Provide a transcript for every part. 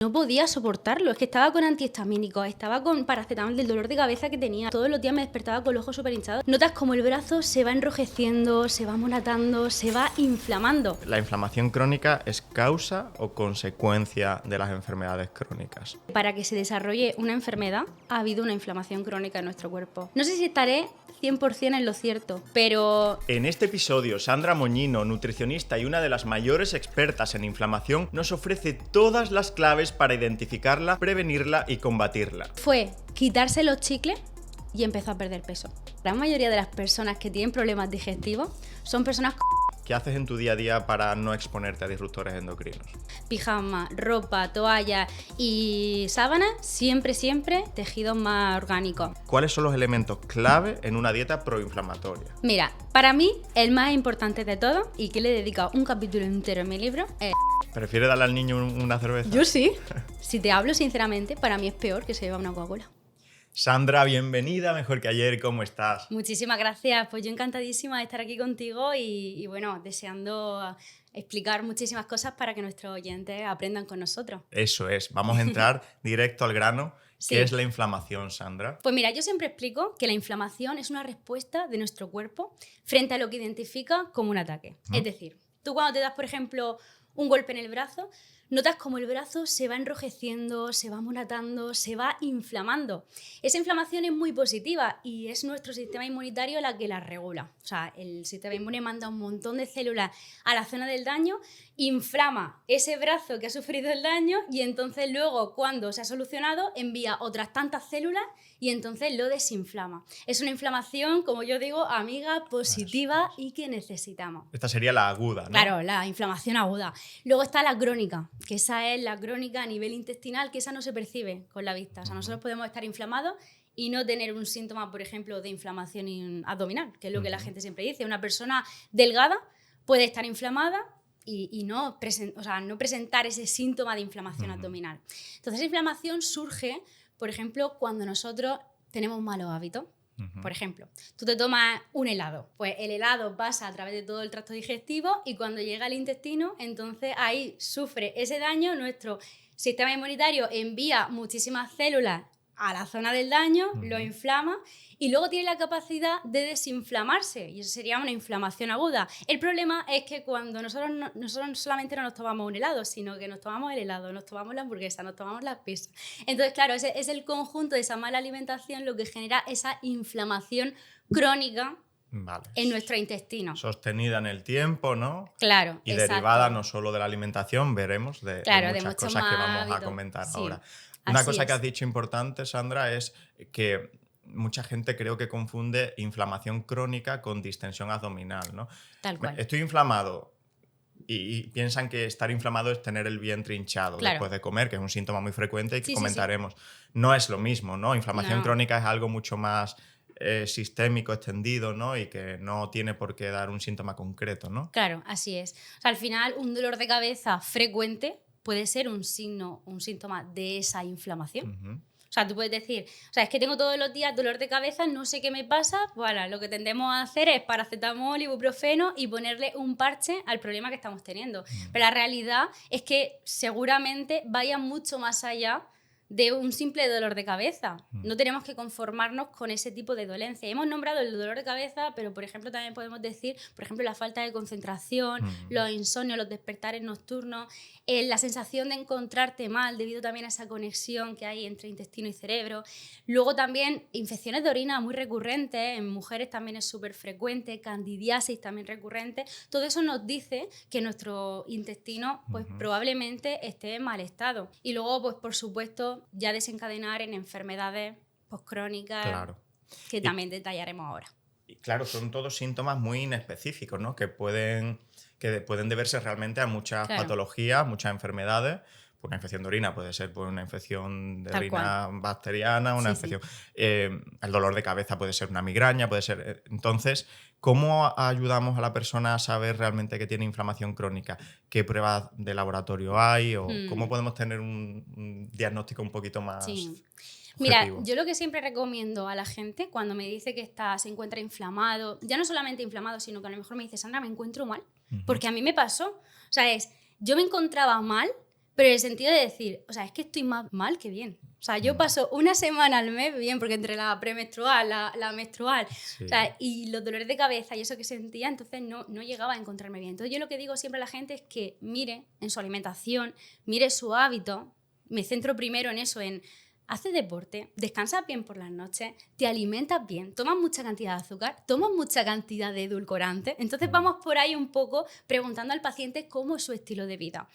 No podía soportarlo, es que estaba con antihistamínicos, estaba con paracetamol del dolor de cabeza que tenía. Todos los días me despertaba con los ojos súper hinchados. Notas como el brazo se va enrojeciendo, se va amoratando, se va inflamando. ¿La inflamación crónica es causa o consecuencia de las enfermedades crónicas? Para que se desarrolle una enfermedad, ha habido una inflamación crónica en nuestro cuerpo. No sé si estaré 100% en lo cierto, pero... En este episodio, Sandra Moñino, nutricionista y una de las mayores expertas en inflamación, nos ofrece todas las claves para identificarla, prevenirla y combatirla. Fue quitarse los chicles y empezó a perder peso. La mayoría de las personas que tienen problemas digestivos son personas con ¿Qué haces en tu día a día para no exponerte a disruptores endocrinos? pijama, ropa, toalla y sábanas, siempre tejidos más orgánicos. ¿Cuáles son los elementos clave en una dieta proinflamatoria? Mira, para mí el más importante de todo, y que le he dedicado un capítulo entero en mi libro, es... ¿Prefieres darle al niño una cerveza? Yo sí. Si te hablo sinceramente, para mí es peor que se beba una Coca-Cola. Sandra, bienvenida, mejor que ayer, ¿cómo estás? Muchísimas gracias, pues yo encantadísima de estar aquí contigo y bueno, deseando explicar muchísimas cosas para que nuestros oyentes aprendan con nosotros. Eso es, vamos a entrar directo al grano. Sí. ¿Qué es la inflamación, Sandra? Pues mira, yo siempre explico que la inflamación es una respuesta de nuestro cuerpo frente a lo que identifica como un ataque. Es decir, tú cuando te das, por ejemplo, un golpe en el brazo, notas como el brazo se va enrojeciendo, se va amoratando, se va inflamando. Esa inflamación es muy positiva y es nuestro sistema inmunitario la que la regula. O sea, el sistema inmune manda un montón de células a la zona del daño, inflama ese brazo que ha sufrido el daño y entonces luego, cuando se ha solucionado, envía otras tantas células y entonces lo desinflama. Es una inflamación, como yo digo, amiga, positiva y que necesitamos. Esta sería la aguda, ¿no? Claro, la inflamación aguda. Luego está la crónica, que esa es la crónica a nivel intestinal, que esa no se percibe con la vista. O sea, nosotros podemos estar inflamados y no tener un síntoma, por ejemplo, de inflamación abdominal, que es lo que la gente siempre dice. Una persona delgada puede estar inflamada y no presentar ese síntoma de inflamación abdominal. Entonces, esa inflamación surge, por ejemplo, cuando nosotros tenemos malos hábitos. Por ejemplo, tú te tomas un helado, pues el helado pasa a través de todo el tracto digestivo y cuando llega al intestino, entonces ahí sufre ese daño, nuestro sistema inmunitario envía muchísimas células a la zona del daño, lo inflama y luego tiene la capacidad de desinflamarse y eso sería una inflamación aguda. El problema es que cuando nosotros solamente no nos tomamos un helado, sino que nos tomamos el helado, nos tomamos la hamburguesa, nos tomamos las pizzas. Entonces, claro, ese es el conjunto de esa mala alimentación lo que genera esa inflamación crónica en nuestro intestino. Sostenida en el tiempo, ¿no? Claro, y exacto. derivada no solo de la alimentación, veremos, de muchas cosas que vamos a comentar ahora. Una cosa que has dicho importante, Sandra, es que mucha gente creo que confunde inflamación crónica con distensión abdominal, ¿no? Tal cual. Estoy inflamado y piensan que estar inflamado es tener el vientre hinchado después de comer, que es un síntoma muy frecuente y que comentaremos. No es lo mismo, ¿no? Inflamación crónica es algo mucho más sistémico, extendido, ¿no? Y que no tiene por qué dar un síntoma concreto, ¿no? Claro, así es. O sea, al final, un dolor de cabeza frecuente puede ser un síntoma de esa inflamación. O sea, tú puedes decir, o sea, es que tengo todos los días dolor de cabeza, no sé qué me pasa, bueno, lo que tendemos a hacer es paracetamol, ibuprofeno y ponerle un parche al problema que estamos teniendo. Pero la realidad es que seguramente vaya mucho más allá de un simple dolor de cabeza. No tenemos que conformarnos con ese tipo de dolencia. Hemos nombrado el dolor de cabeza, pero por ejemplo también podemos decir, por ejemplo, la falta de concentración, los insomnios, los despertares nocturnos, la sensación de encontrarte mal debido también a esa conexión que hay entre intestino y cerebro. Luego también infecciones de orina muy recurrentes, en mujeres también es súper frecuente, candidiasis también recurrente. Todo eso nos dice que nuestro intestino pues probablemente esté en mal estado. Y luego, pues por supuesto, ya desencadenar en enfermedades crónicas que también detallaremos ahora. Y claro, son todos síntomas muy inespecíficos, ¿no? Que pueden deberse realmente a muchas patologías, muchas enfermedades. Una infección de orina puede ser por una infección de orina bacteriana, una infección. El dolor de cabeza puede ser una migraña, puede ser. Entonces, ¿cómo ayudamos a la persona a saber realmente que tiene inflamación crónica? ¿Qué pruebas de laboratorio hay? ¿O cómo podemos tener un diagnóstico un poquito más objetivo? Mira, yo lo que siempre recomiendo a la gente cuando me dice que se encuentra inflamado, ya no solamente inflamado, sino que a lo mejor me dice, Sandra, me encuentro mal, porque a mí me pasó. O sea, yo me encontraba mal, pero en el sentido de decir, o sea, es que estoy más mal que bien. O sea, yo paso una semana al mes bien, porque entre la premenstrual, la menstrual, Sí. o sea, y los dolores de cabeza y eso que sentía, entonces no llegaba a encontrarme bien. Entonces yo lo que digo siempre a la gente es que mire en su alimentación, mire su hábito, me centro primero en eso, en haces deporte, descansas bien por las noches, te alimentas bien, tomas mucha cantidad de azúcar, tomas mucha cantidad de edulcorante. Entonces vamos por ahí un poco preguntando al paciente cómo es su estilo de vida.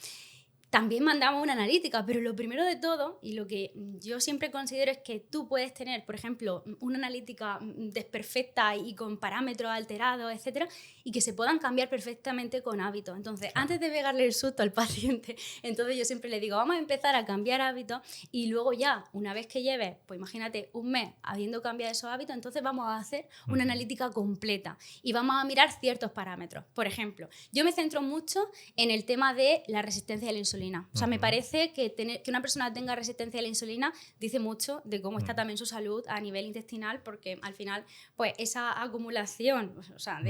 También mandamos una analítica, pero lo primero de todo, y lo que yo siempre considero es que tú puedes tener, por ejemplo, una analítica desperfecta y con parámetros alterados, etcétera, y que se puedan cambiar perfectamente con hábitos. Entonces, antes de pegarle el susto al paciente, entonces yo siempre le digo, vamos a empezar a cambiar hábitos y luego ya, una vez que lleves, pues imagínate, un mes habiendo cambiado esos hábitos, entonces vamos a hacer una analítica completa y vamos a mirar ciertos parámetros. Por ejemplo, yo me centro mucho en el tema de la resistencia a la insulina. O sea, me parece que una persona tenga resistencia a la insulina dice mucho de cómo está también su salud a nivel intestinal, porque al final, pues esa acumulación, o sea,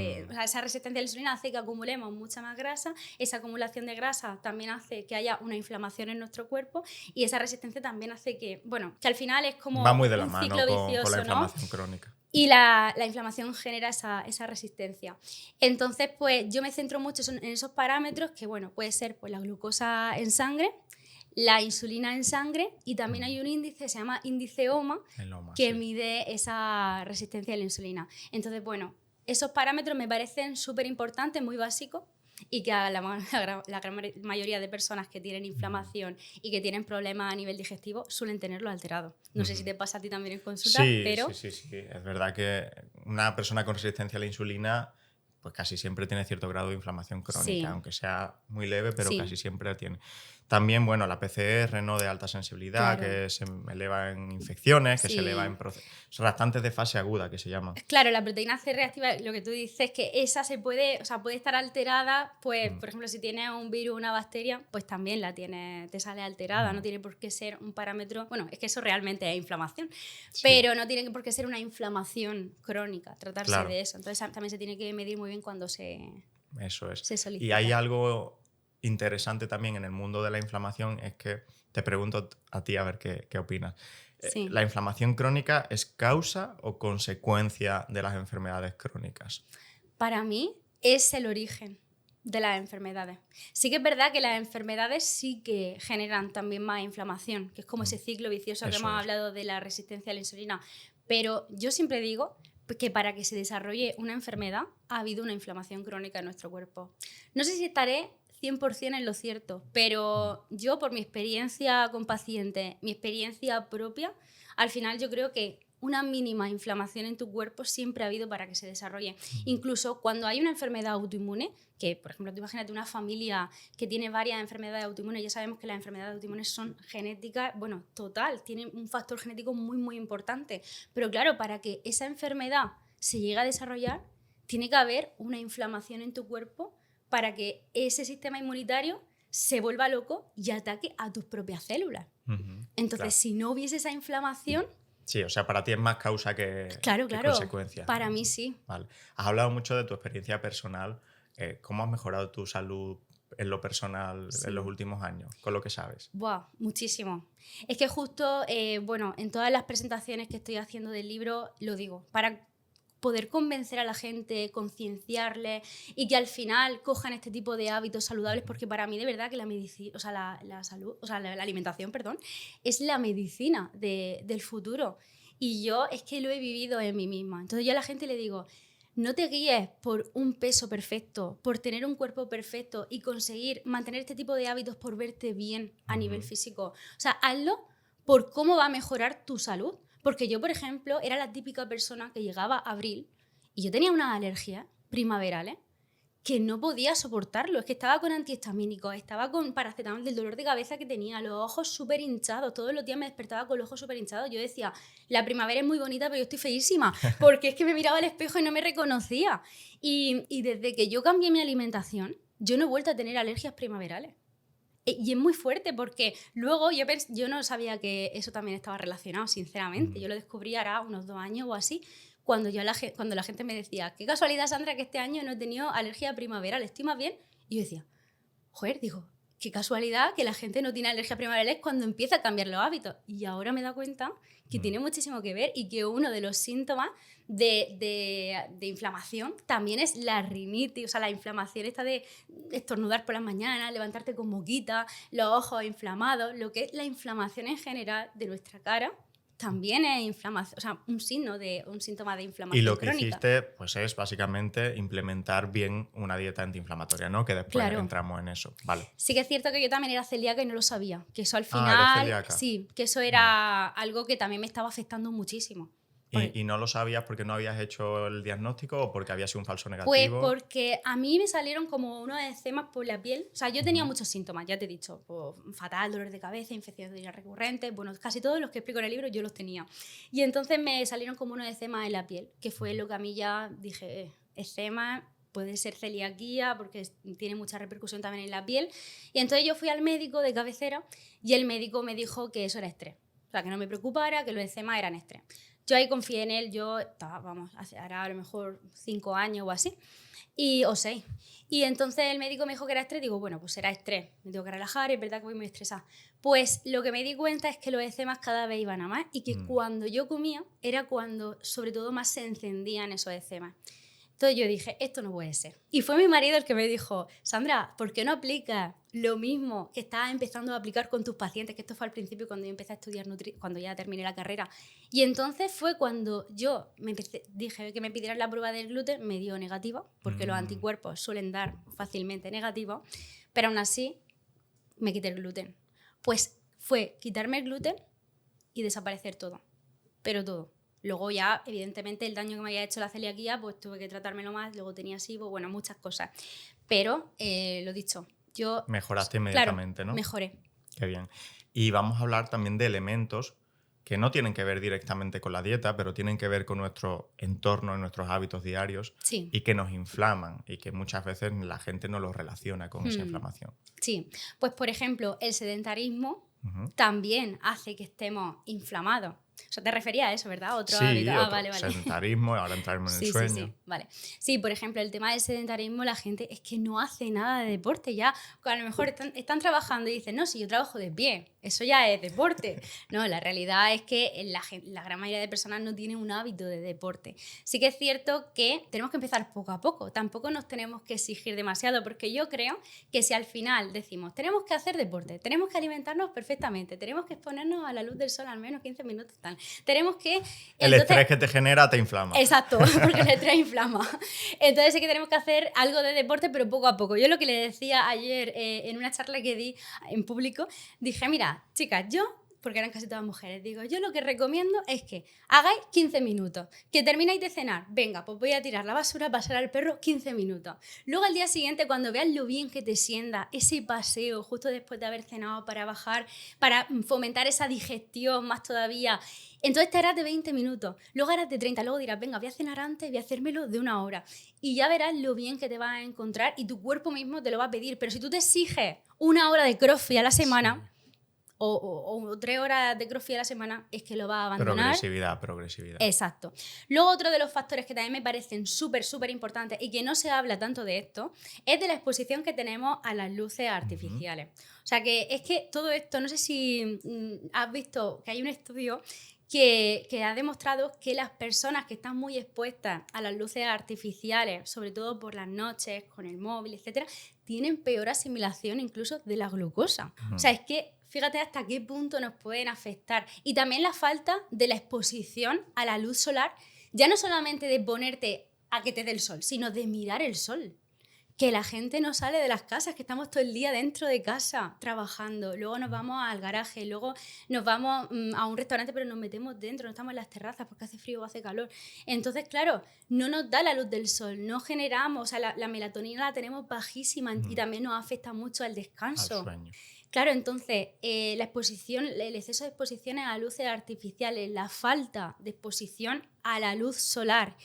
esa resistencia a la insulina hace que acumulemos mucha más grasa, esa acumulación de grasa también hace que haya una inflamación en nuestro cuerpo y esa resistencia también hace que, bueno, que al final es como va muy de la un mano ciclo vicioso, con la inflamación, ¿no? crónica. Y la inflamación genera esa resistencia. Entonces, pues yo me centro mucho en esos parámetros que, bueno, puede ser pues, la glucosa en sangre, la insulina en sangre y también hay un índice, se llama índice OMA, que mide esa resistencia a la insulina. Entonces, bueno, esos parámetros me parecen súper importantes, muy básicos, y que a la gran mayoría de personas que tienen inflamación y que tienen problemas a nivel digestivo suelen tenerlo alterado. No sé si te pasa a ti también en consulta, pero... Sí. Es verdad que una persona con resistencia a la insulina pues casi siempre tiene cierto grado de inflamación crónica, aunque sea muy leve, pero casi siempre tiene. También, bueno, la PCR, ¿no? De alta sensibilidad, que se eleva en infecciones, que se eleva en reactantes de fase aguda, que se llaman. Claro, la proteína C reactiva, lo que tú dices, que esa puede estar alterada, pues, por ejemplo, si tienes un virus, una bacteria, pues también te sale alterada, no tiene por qué ser un parámetro, bueno, es que eso realmente es inflamación, pero no tiene por qué ser una inflamación crónica, tratarse de eso. Entonces también se tiene que medir muy bien cuando se solicita. Y hay algo interesante también en el mundo de la inflamación, es que te pregunto a ti a ver qué opinas. ¿La inflamación crónica es causa o consecuencia de las enfermedades crónicas? Para mí es el origen de las enfermedades. Sí que es verdad que las enfermedades sí que generan también más inflamación, que es como ese ciclo vicioso que hemos hablado de la resistencia a la insulina. Pero yo siempre digo que para que se desarrolle una enfermedad ha habido una inflamación crónica en nuestro cuerpo. No sé si estaré 100% en lo cierto, pero yo por mi experiencia con pacientes, mi experiencia propia, al final yo creo que una mínima inflamación en tu cuerpo siempre ha habido para que se desarrolle. Incluso cuando hay una enfermedad autoinmune, que por ejemplo, tú imagínate una familia que tiene varias enfermedades autoinmunes, ya sabemos que las enfermedades autoinmunes son genéticas, bueno, total, tienen un factor genético muy, muy importante. Pero claro, para que esa enfermedad se llegue a desarrollar, tiene que haber una inflamación en tu cuerpo para que ese sistema inmunitario se vuelva loco y ataque a tus propias células. Entonces, si no hubiese esa inflamación... Sí, o sea, para ti es más causa que consecuencia. Para mí sí. Vale. Has hablado mucho de tu experiencia personal. ¿Cómo has mejorado tu salud en lo personal en los últimos años, con lo que sabes? Buah, muchísimo. Es que justo, en todas las presentaciones que estoy haciendo del libro, lo digo, para poder convencer a la gente, concienciarles y que al final cojan este tipo de hábitos saludables, porque para mí de verdad que la medicina, o sea, la salud, o sea, la alimentación, perdón, es la medicina del futuro. Y yo es que lo he vivido en mí misma. Entonces yo a la gente le digo, no te guíes por un peso perfecto, por tener un cuerpo perfecto y conseguir mantener este tipo de hábitos por verte bien a nivel físico. O sea, hazlo por cómo va a mejorar tu salud. Porque yo, por ejemplo, era la típica persona que llegaba a abril y yo tenía unas alergias primaverales que no podía soportarlo. Es que estaba con antihistamínicos, estaba con paracetamol del dolor de cabeza que tenía, los ojos súper hinchados. Todos los días me despertaba con los ojos súper hinchados. Yo decía, la primavera es muy bonita, pero yo estoy feísima, porque es que me miraba al espejo y no me reconocía. Y desde que yo cambié mi alimentación, yo no he vuelto a tener alergias primaverales. Y es muy fuerte porque luego yo no sabía que eso también estaba relacionado, sinceramente. Yo lo descubrí ahora unos 2 años o así, cuando la gente me decía, qué casualidad, Sandra, que este año no he tenido alergia primaveral, estoy más bien. Y yo decía, joder, digo, qué casualidad que la gente no tiene alergia primaveral cuando empieza a cambiar los hábitos. Y ahora me he dado cuenta que tiene muchísimo que ver y que uno de los síntomas de inflamación también es la rinitis, o sea, la inflamación esta de estornudar por las mañanas, levantarte con moquita, los ojos inflamados, lo que es la inflamación en general de nuestra cara. También es inflamación, o sea, un síntoma de inflamación y lo que crónica. hiciste pues es básicamente implementar bien una dieta antiinflamatoria, ¿no? Que después entramos en eso. Vale. Sí que es cierto que yo también era celíaca y no lo sabía. Que eso al ¿eres final, celíaca? sí, que eso era algo que también me estaba afectando muchísimo. ¿Y no lo sabías porque no habías hecho el diagnóstico o porque había sido un falso negativo? Pues porque a mí me salieron como unos eczemas por la piel. O sea, yo tenía muchos síntomas, ya te he dicho. Pues, fatal, dolor de cabeza, infecciones de orina recurrentes. Bueno, casi todos los que explico en el libro yo los tenía. Y entonces me salieron como unos eczemas en la piel, que fue lo que a mí ya dije, eczema, puede ser celiaquía porque tiene mucha repercusión también en la piel. Y entonces yo fui al médico de cabecera y el médico me dijo que eso era estrés. O sea, que no me preocupara, que los eczemas eran estrés. Yo ahí confié en él, yo estaba, vamos, hará a lo mejor 5 años o así, o 6. Y entonces el médico me dijo que era estrés, digo, bueno, pues será estrés, me tengo que relajar, es verdad que voy muy estresada. Pues lo que me di cuenta es que los eczemas cada vez iban a más y que cuando yo comía era cuando sobre todo más se encendían esos eczemas. Entonces yo dije, esto no puede ser. Y fue mi marido el que me dijo, Sandra, ¿por qué no aplicas lo mismo que estás empezando a aplicar con tus pacientes? Que esto fue al principio cuando yo empecé a estudiar cuando ya terminé la carrera. Y entonces fue cuando yo dije que me pidieran la prueba del gluten, me dio negativa, porque los anticuerpos suelen dar fácilmente negativos, pero aún así me quité el gluten. Pues fue quitarme el gluten y desaparecer todo, pero todo. Luego ya, evidentemente, el daño que me había hecho la celiaquía, pues tuve que tratármelo más, luego tenía SIBO, bueno, muchas cosas. Pero, lo dicho, yo... Mejoraste inmediatamente, claro, ¿no? Mejoré. Qué bien. Y vamos a hablar también de elementos que no tienen que ver directamente con la dieta, pero tienen que ver con nuestro entorno, nuestros hábitos diarios, sí. Y que nos inflaman y que muchas veces la gente no los relaciona con esa inflamación. Sí, pues por ejemplo, el sedentarismo también hace que estemos inflamados. O sea, te refería a eso, ¿verdad? Otro hábito. Vale. Sedentarismo, ahora entraremos en el sueño. Sí, vale. Sí, por ejemplo, el tema del sedentarismo, la gente es que no hace nada de deporte ya. A lo mejor están trabajando y dicen, no, si yo trabajo de pie, eso ya es deporte. No, la realidad es que la gran mayoría de personas no tienen un hábito de deporte. Sí que es cierto que tenemos que empezar poco a poco. Tampoco nos tenemos que exigir demasiado, porque yo creo que si al final decimos, tenemos que hacer deporte, tenemos que alimentarnos perfectamente, tenemos que exponernos a la luz del sol al menos 15 minutos, tenemos que... El estrés que te genera te inflama. Exacto, porque el estrés inflama. Entonces sí que tenemos que hacer algo de deporte, pero poco a poco. Yo lo que le decía ayer en una charla que di en público, dije, mira, chicas, porque eran casi todas mujeres, digo, yo lo que recomiendo es que hagáis 15 minutos, que termináis de cenar, venga, pues voy a tirar la basura, pasar al perro 15 minutos. Luego al día siguiente, cuando veas lo bien que te sienta ese paseo justo después de haber cenado para bajar, para fomentar esa digestión más todavía, entonces te harás de 20 minutos, luego harás de 30, luego dirás, venga, voy a cenar antes, voy a hacérmelo de 1 hora. Y ya verás lo bien que te vas a encontrar y tu cuerpo mismo te lo va a pedir. Pero si tú te exiges 1 hora de CrossFit a la semana... O 3 horas de CrossFit a la semana, es que lo va a abandonar. Progresividad. Exacto. Luego otro de los factores que también me parecen súper importantes y que no se habla tanto de esto, es de la exposición que tenemos a las luces artificiales. O sea que es que todo esto, no sé si has visto que hay un estudio que ha demostrado que las personas que están muy expuestas a las luces artificiales, sobre todo por las noches, con el móvil, etcétera, tienen peor asimilación incluso de la glucosa. O sea, es que fíjate hasta qué punto nos pueden afectar. Y también la falta de la exposición a la luz solar, ya no solamente de ponerte a que te dé el sol, sino de mirar el sol. Que la gente no sale de las casas, que estamos todo el día dentro de casa trabajando, luego nos vamos al garaje, luego nos vamos a un restaurante pero nos metemos dentro, no estamos en las terrazas porque hace frío o hace calor. Entonces, claro, no nos da la luz del sol, no generamos, o sea, la melatonina la tenemos bajísima y también nos afecta mucho al descanso. Al sueño. Claro, entonces, la exposición, el exceso de exposiciones a luces artificiales, la falta de exposición a la luz solar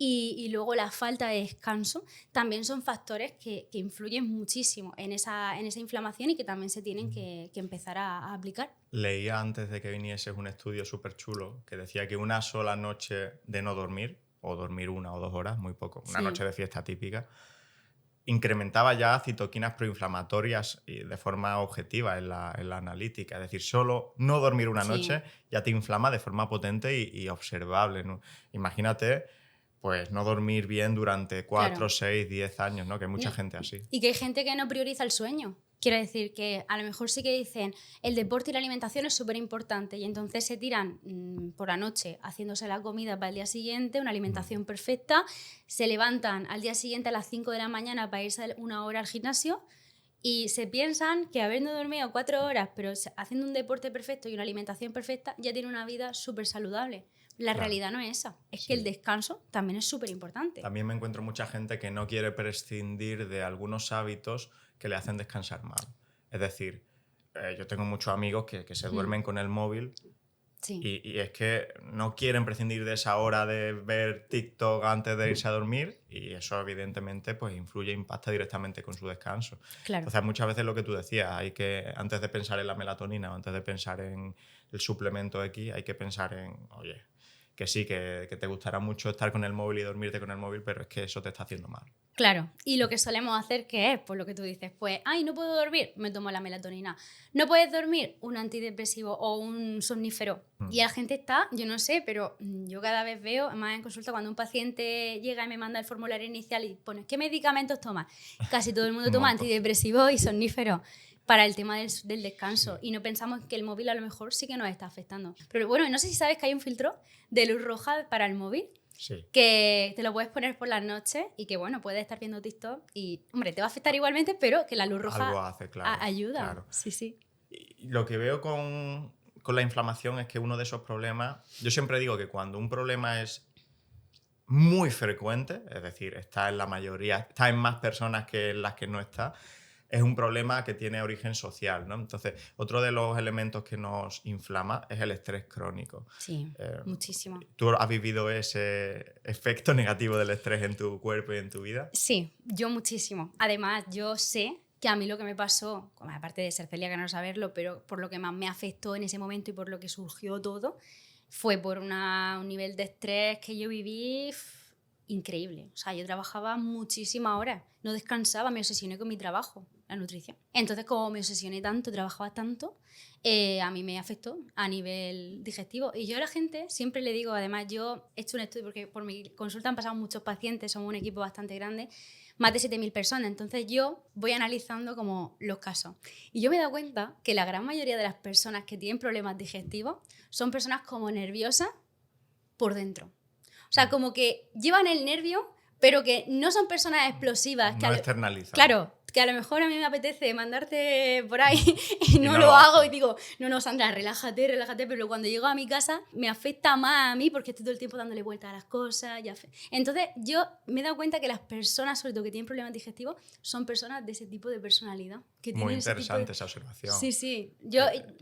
y luego la falta de descanso también son factores que influyen muchísimo en esa inflamación y que también se tienen que empezar a aplicar. Leía antes de que vinieses un estudio súper chulo que decía que una sola noche de no dormir, o dormir 1 o 2 horas, muy poco, una noche de fiesta típica, incrementaba ya citoquinas proinflamatorias y de forma objetiva en la analítica. Es decir, solo no dormir una noche ya te inflama de forma potente y observable, ¿no? Imagínate, pues, no dormir bien durante 4, 6, 10 años, ¿no? Que hay mucha gente así. Y que hay gente que no prioriza el sueño. Quiero decir que a lo mejor sí que dicen el deporte y la alimentación es súper importante y entonces se tiran por la noche haciéndose la comida para el día siguiente, una alimentación perfecta, se levantan al día siguiente a las 5 de la mañana para irse 1 hora al gimnasio y se piensan que habiendo dormido 4 horas pero haciendo un deporte perfecto y una alimentación perfecta ya tiene una vida súper saludable. La realidad no es esa, es que el descanso también es súper importante. También me encuentro mucha gente que no quiere prescindir de algunos hábitos que le hacen descansar mal. Es decir, yo tengo muchos amigos que se duermen con el móvil y es que no quieren prescindir de esa hora de ver TikTok antes de irse a dormir y eso evidentemente pues influye, impacta directamente con su descanso. Claro. Entonces muchas veces lo que tú decías, hay que, antes de pensar en la melatonina o antes de pensar en el suplemento X, hay que pensar en, oye, que sí, que te gustará mucho estar con el móvil y dormirte con el móvil, pero es que eso te está haciendo mal. Claro, y lo que solemos hacer, ¿qué es? Pues lo que tú dices, pues, ay, no puedo dormir, me tomo la melatonina. No puedes dormir, un antidepresivo o un somnífero. Y la gente está, yo no sé, pero yo cada vez veo, más en consulta, cuando un paciente llega y me manda el formulario inicial y pone, ¿qué medicamentos toma? Casi todo el mundo toma antidepresivos y somníferos para el tema del descanso y no pensamos que el móvil a lo mejor sí que nos está afectando. Pero bueno, no sé si sabes que hay un filtro de luz roja para el móvil. Sí. Que te lo puedes poner por las noches y que, bueno, puedes estar viendo TikTok y, hombre, te va a afectar igualmente, pero que la luz roja algo hace, claro, ayuda. Claro. Sí. Y lo que veo con la inflamación es que uno de esos problemas, yo siempre digo que cuando un problema es muy frecuente, es decir, está en la mayoría, está en más personas que en las que no está, es un problema que tiene origen social, ¿no? Entonces, otro de los elementos que nos inflama es el estrés crónico. Sí, muchísimo. ¿Tú has vivido ese efecto negativo del estrés en tu cuerpo y en tu vida? Sí, yo muchísimo. Además, yo sé que a mí lo que me pasó, aparte de ser celíaca, no saberlo, pero por lo que más me afectó en ese momento y por lo que surgió todo, fue por un nivel de estrés que yo viví increíble. O sea, yo trabajaba muchísimas horas, no descansaba, me obsesioné con mi trabajo, la nutrición. Entonces, como me obsesioné tanto, trabajaba tanto, a mí me afectó a nivel digestivo. Y yo a la gente siempre le digo, además yo he hecho un estudio, porque por mi consulta han pasado muchos pacientes, somos un equipo bastante grande, más de 7.000 personas, entonces yo voy analizando como los casos. Y yo me he dado cuenta que la gran mayoría de las personas que tienen problemas digestivos son personas como nerviosas por dentro. O sea, como que llevan el nervio, pero que no son personas explosivas. No externalizan. Claro, que a lo mejor a mí me apetece mandarte por ahí y no lo hago y digo, no, Sandra, relájate, pero cuando llego a mi casa me afecta más a mí porque estoy todo el tiempo dándole vueltas a las cosas. Entonces yo me he dado cuenta que las personas, sobre todo que tienen problemas digestivos, son personas de ese tipo de personalidad. Que muy interesante esa observación. Sí.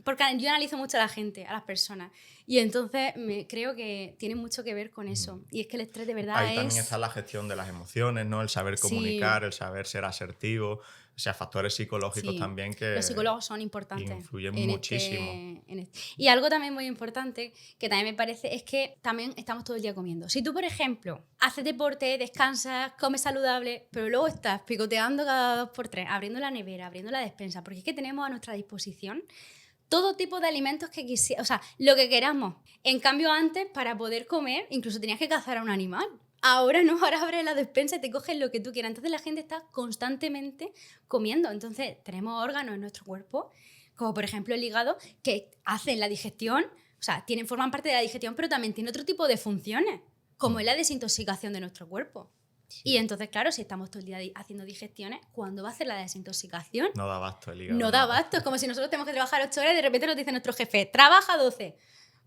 Porque yo analizo mucho a la gente, a las personas. Y entonces creo que tiene mucho que ver con eso. Y es que el estrés de verdad Ahí también está la gestión de las emociones, ¿no? El saber comunicar, el saber ser asertivo. O sea, factores psicológicos también que los psicólogos son importantes. Influyen muchísimo. Y algo también muy importante que también me parece es que también estamos todo el día comiendo. Si tú, por ejemplo, haces deporte, descansas, comes saludable, pero luego estás picoteando cada 2x3, abriendo la nevera, abriendo la despensa, porque es que tenemos a nuestra disposición todo tipo de alimentos que quisiera, o sea, lo que queramos. En cambio, antes, para poder comer, incluso tenías que cazar a un animal. Ahora no, ahora abres la despensa y te coges lo que tú quieras. Entonces la gente está constantemente comiendo. Entonces tenemos órganos en nuestro cuerpo, como por ejemplo el hígado, que hacen la digestión, o sea, forman parte de la digestión, pero también tiene otro tipo de funciones, como es la desintoxicación de nuestro cuerpo. Sí. Y entonces, claro, si estamos todo el día haciendo digestiones, ¿cuándo va a hacer la desintoxicación? No da abasto el hígado. No da abasto, es como si nosotros tenemos que trabajar 8 horas y de repente nos dice nuestro jefe, trabaja 12.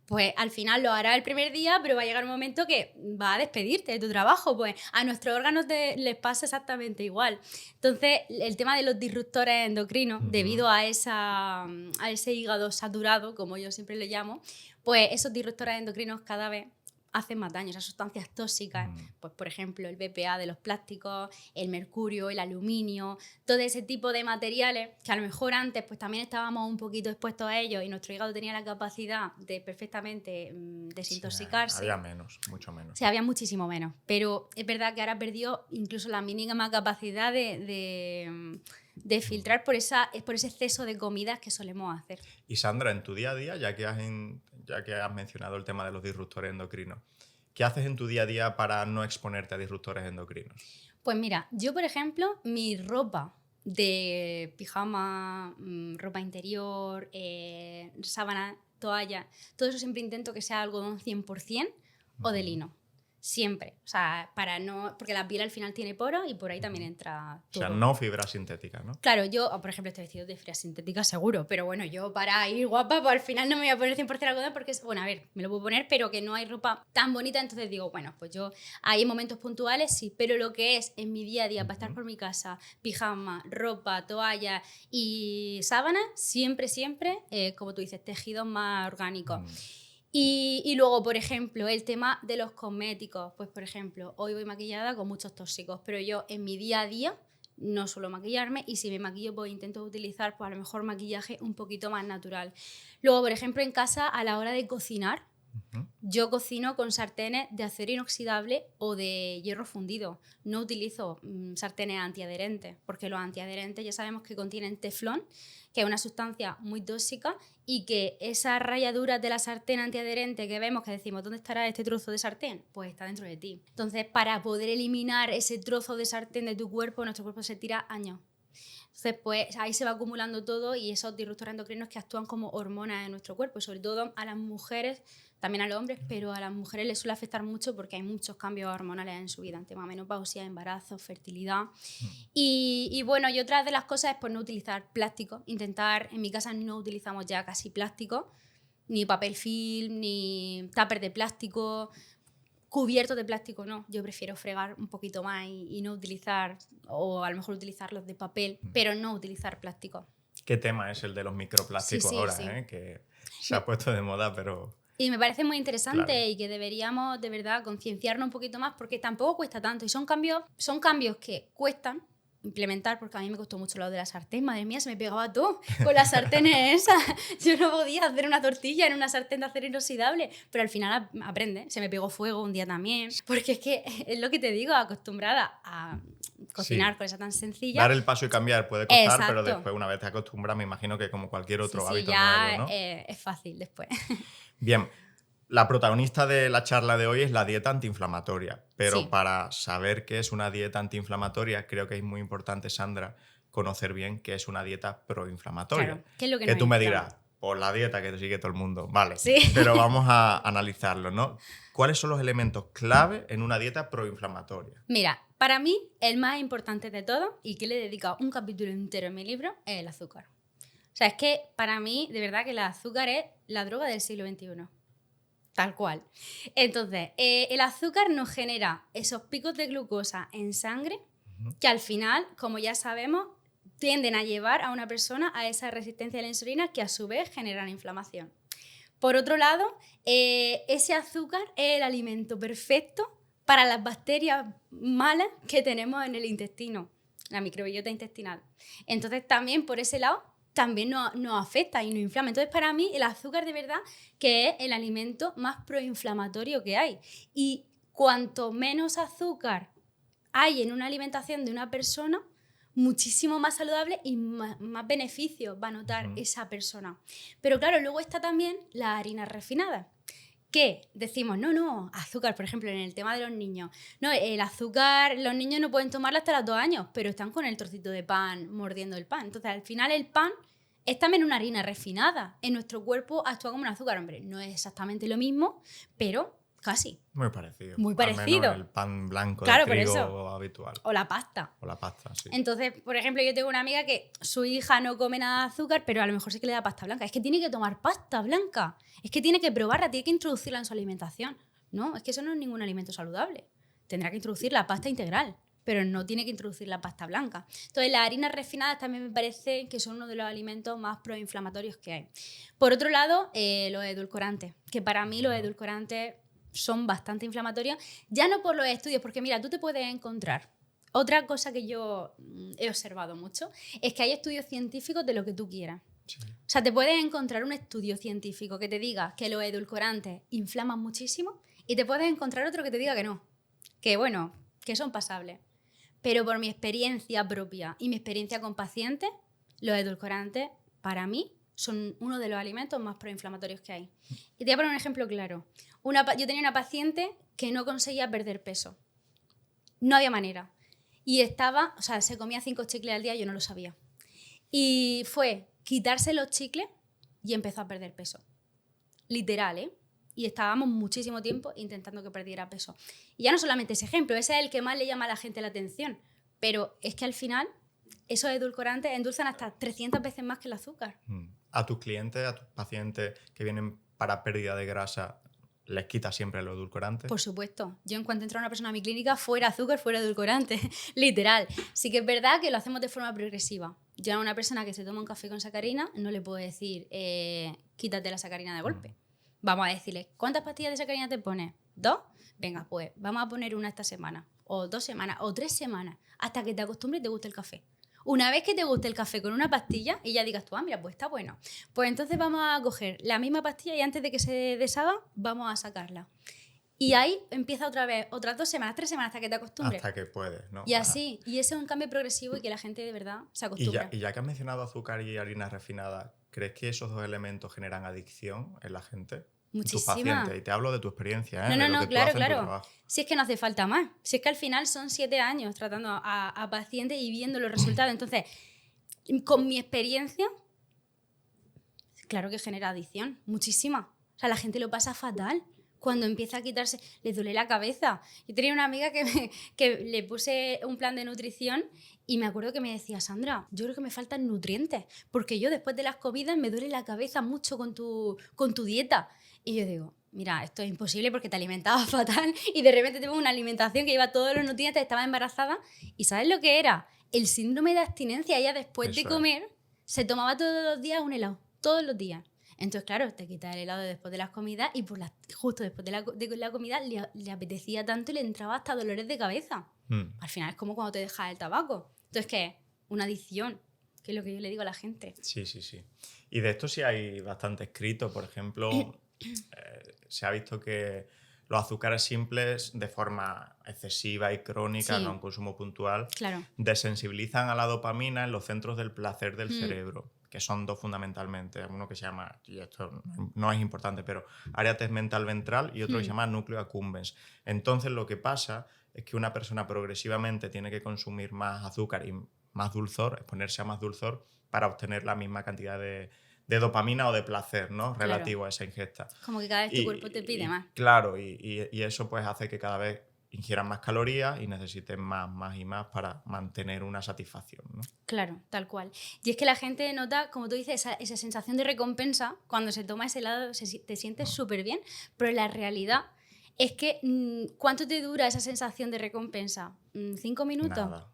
Pues al final lo hará el primer día, pero va a llegar un momento que va a despedirte de tu trabajo. Pues a nuestros órganos les pasa exactamente igual. Entonces, el tema de los disruptores endocrinos, debido a ese hígado saturado, como yo siempre le llamo, pues esos disruptores endocrinos cada vez hacen más daño, esas sustancias tóxicas, pues por ejemplo el BPA de los plásticos, el mercurio, el aluminio, todo ese tipo de materiales que a lo mejor antes pues también estábamos un poquito expuestos a ellos y nuestro hígado tenía la capacidad de perfectamente desintoxicarse. Sí, había menos, mucho menos. Sí, había muchísimo menos, pero es verdad que ahora perdió incluso la mínima capacidad de filtrar por ese exceso de comidas que solemos hacer. Y Sandra, en tu día a día, ya que has mencionado el tema de los disruptores endocrinos, ¿qué haces en tu día a día para no exponerte a disruptores endocrinos? Pues mira, yo por ejemplo, mi ropa de pijama, ropa interior, sábana, toalla, todo eso siempre intento que sea algodón 100% o de lino. Siempre. O sea, porque la piel al final tiene poros y por ahí también entra todo. O sea, no fibra sintética, ¿no? Claro, yo, por ejemplo, este vestido de fibra sintética seguro, pero bueno, yo para ir guapa, pues al final no me voy a poner 100% algodón porque, bueno, a ver, me lo puedo poner, pero que no hay ropa tan bonita, entonces digo, bueno, pues yo, hay momentos puntuales, sí, pero lo que es en mi día a día, para estar por mi casa, pijama, ropa, toalla y sábana, siempre, como tú dices, tejidos más orgánicos. Y luego, por ejemplo, el tema de los cosméticos. Pues, por ejemplo, hoy voy maquillada con muchos tóxicos, pero yo en mi día a día no suelo maquillarme y si me maquillo, pues intento utilizar pues, a lo mejor maquillaje un poquito más natural. Luego, por ejemplo, en casa, a la hora de cocinar, yo cocino con sartenes de acero inoxidable o de hierro fundido. No utilizo sartenes antiadherentes, porque los antiadherentes ya sabemos que contienen teflón, que es una sustancia muy tóxica y que esas rayaduras de la sartén antiadherente que vemos, que decimos, ¿dónde estará este trozo de sartén? Pues está dentro de ti. Entonces, para poder eliminar ese trozo de sartén de tu cuerpo, nuestro cuerpo se tira años. Entonces, pues ahí se va acumulando todo y esos disruptores endocrinos que actúan como hormonas en nuestro cuerpo, y sobre todo a las mujeres, también a los hombres, pero a las mujeres les suele afectar mucho porque hay muchos cambios hormonales en su vida, en tema menopausia, embarazo, fertilidad. Y bueno, y otra de las cosas es pues no utilizar plástico, intentar, en mi casa no utilizamos ya casi plástico, ni papel film, ni tupper de plástico, cubiertos de plástico no, yo prefiero fregar un poquito más y no utilizar, o a lo mejor utilizarlos de papel, pero no utilizar plástico. ¿Qué tema es el de los microplásticos ahora? Sí. Que se ha puesto de moda, pero... Y me parece muy interesante y que deberíamos de verdad concienciarnos un poquito más porque tampoco cuesta tanto y son cambios que cuestan implementar, porque a mí me costó mucho lo de la sartén, madre mía, se me pegaba todo con las sartenes esas. Yo no podía hacer una tortilla en una sartén de acero inoxidable, pero al final aprende. Se me pegó fuego un día también, porque es que es lo que te digo, acostumbrada a cocinar con esa tan sencilla. Dar el paso y cambiar puede costar, exacto, pero después una vez te acostumbras, me imagino que como cualquier otro hábito ya nuevo, ¿no? Es fácil después. Bien. La protagonista de la charla de hoy es la dieta antiinflamatoria, pero para saber qué es una dieta antiinflamatoria, creo que es muy importante, Sandra, conocer bien qué es una dieta proinflamatoria. Claro, ¿qué es lo que tú me dirás, por la dieta que sigue todo el mundo, vale, sí, pero vamos a analizarlo, ¿no? ¿Cuáles son los elementos clave en una dieta proinflamatoria? Mira, para mí el más importante de todo, y que le he dedicado un capítulo entero en mi libro, es el azúcar. O sea, es que para mí, de verdad, que el azúcar es la droga del siglo XXI. Tal cual. Entonces, el azúcar nos genera esos picos de glucosa en sangre que al final, como ya sabemos, tienden a llevar a una persona a esa resistencia a la insulina que a su vez generan inflamación. Por otro lado, ese azúcar es el alimento perfecto para las bacterias malas que tenemos en el intestino, la microbiota intestinal. Entonces, también por ese lado, también nos afecta y nos inflama. Entonces, para mí, el azúcar de verdad que es el alimento más proinflamatorio que hay. Y cuanto menos azúcar hay en una alimentación de una persona, muchísimo más saludable y más beneficios va a notar esa persona. Pero claro, luego está también la harina refinada. Que decimos, no, azúcar, por ejemplo, en el tema de los niños. No, el azúcar, los niños no pueden tomarlo hasta los 2 años, pero están con el trocito de pan mordiendo el pan. Entonces, al final, el pan es también una harina refinada. En nuestro cuerpo actúa como un azúcar. Hombre, no es exactamente lo mismo, pero casi. Muy parecido. Muy parecido. Al menos el pan blanco de trigo habitual. O la pasta. O la pasta, sí. Entonces, por ejemplo, yo tengo una amiga que su hija no come nada de azúcar, pero a lo mejor sí que le da pasta blanca. Es que tiene que tomar pasta blanca. Es que tiene que probarla, tiene que introducirla en su alimentación. No, es que eso no es ningún alimento saludable. Tendrá que introducir la pasta integral, pero no tiene que introducir la pasta blanca. Entonces, las harinas refinadas también me parece que son uno de los alimentos más proinflamatorios que hay. Por otro lado, los edulcorantes, que para mí los edulcorantes son bastante inflamatorios, ya no por los estudios, porque mira, tú te puedes encontrar. Otra cosa que yo he observado mucho es que hay estudios científicos de lo que tú quieras. Sí. O sea, te puedes encontrar un estudio científico que te diga que los edulcorantes inflaman muchísimo y te puedes encontrar otro que te diga que no, que bueno, que son pasables. Pero por mi experiencia propia y mi experiencia con pacientes, los edulcorantes, para mí, son uno de los alimentos más proinflamatorios que hay. Y te voy a poner un ejemplo claro. Yo tenía una paciente que no conseguía perder peso. No había manera. Y se comía 5 chicles al día y yo no lo sabía. Y fue quitarse los chicles y empezó a perder peso. Literal, ¿eh? Y estábamos muchísimo tiempo intentando que perdiera peso. Y ya no solamente ese ejemplo, ese es el que más le llama a la gente la atención. Pero es que al final, esos edulcorantes endulzan hasta 300 veces más que el azúcar. ¿A tus clientes, a tus pacientes que vienen para pérdida de grasa, les quita siempre los edulcorantes? Por supuesto. Yo en cuanto entra una persona a mi clínica, fuera azúcar, fuera edulcorante. Literal. Sí que es verdad que lo hacemos de forma progresiva. Yo a una persona que se toma un café con sacarina no le puedo decir quítate la sacarina de golpe. Vamos a decirle, ¿cuántas pastillas de sacarina te pones? 2. Venga, pues vamos a poner una esta semana, o 2 semanas, o 3 semanas, hasta que te acostumbres y te guste el café. Una vez que te guste el café con una pastilla y ya digas tú, mira, pues está bueno, pues entonces vamos a coger la misma pastilla y antes de que se deshaga, vamos a sacarla. Y ahí empieza otra vez, otras 2 semanas, 3 semanas hasta que te acostumbres. Hasta que puedes, ¿no? Y así, y ese es un cambio progresivo y que la gente de verdad se acostumbra. Y ya que has mencionado azúcar y harina refinada, ¿crees que esos 2 elementos generan adicción en la gente? Muchísima. Tu paciente, y te hablo de tu experiencia, ¿eh? No, claro. Si es que no hace falta más. Si es que al final son 7 años tratando a pacientes y viendo los resultados. Entonces, con mi experiencia, claro que genera adicción, muchísima. O sea, la gente lo pasa fatal. Cuando empieza a quitarse, le duele la cabeza. Yo tenía una amiga que le puse un plan de nutrición y me acuerdo que me decía, Sandra, yo creo que me faltan nutrientes, porque yo después de las comidas me duele la cabeza mucho con tu dieta. Y yo digo, mira, esto es imposible porque te alimentabas fatal y de repente tengo una alimentación que lleva todos los nutrientes, estaba embarazada y ¿sabes lo que era? El síndrome de abstinencia. Ella después de comer se tomaba todos los días un helado, todos los días. Entonces, claro, te quitas el helado después de las comidas y justo después de la comida le apetecía tanto y le entraba hasta dolores de cabeza. Al final es como cuando te dejas el tabaco. Entonces, ¿qué? Una adicción, que es lo que yo le digo a la gente. Sí. Y de esto sí hay bastante escrito. Por ejemplo, se ha visto que los azúcares simples, de forma excesiva y crónica, no un consumo puntual, desensibilizan a la dopamina en los centros del placer del cerebro, que son 2 fundamentalmente. Uno que se llama, y esto no es importante, pero área tegmental ventral y otro que se llama núcleo accumbens. Entonces lo que pasa es que una persona progresivamente tiene que consumir más azúcar y más dulzor, exponerse a más dulzor para obtener la misma cantidad de dopamina o de placer, ¿no? Relativo a esa ingesta. Como que cada vez tu cuerpo te pide más. Claro, y eso pues hace que cada vez ingieran más calorías y necesiten más y más para mantener una satisfacción, ¿no? Claro, tal cual. Y es que la gente nota, como tú dices, esa sensación de recompensa. Cuando se toma ese helado te sientes súper bien, pero la realidad es que ¿cuánto te dura esa sensación de recompensa? ¿5 minutos? Nada.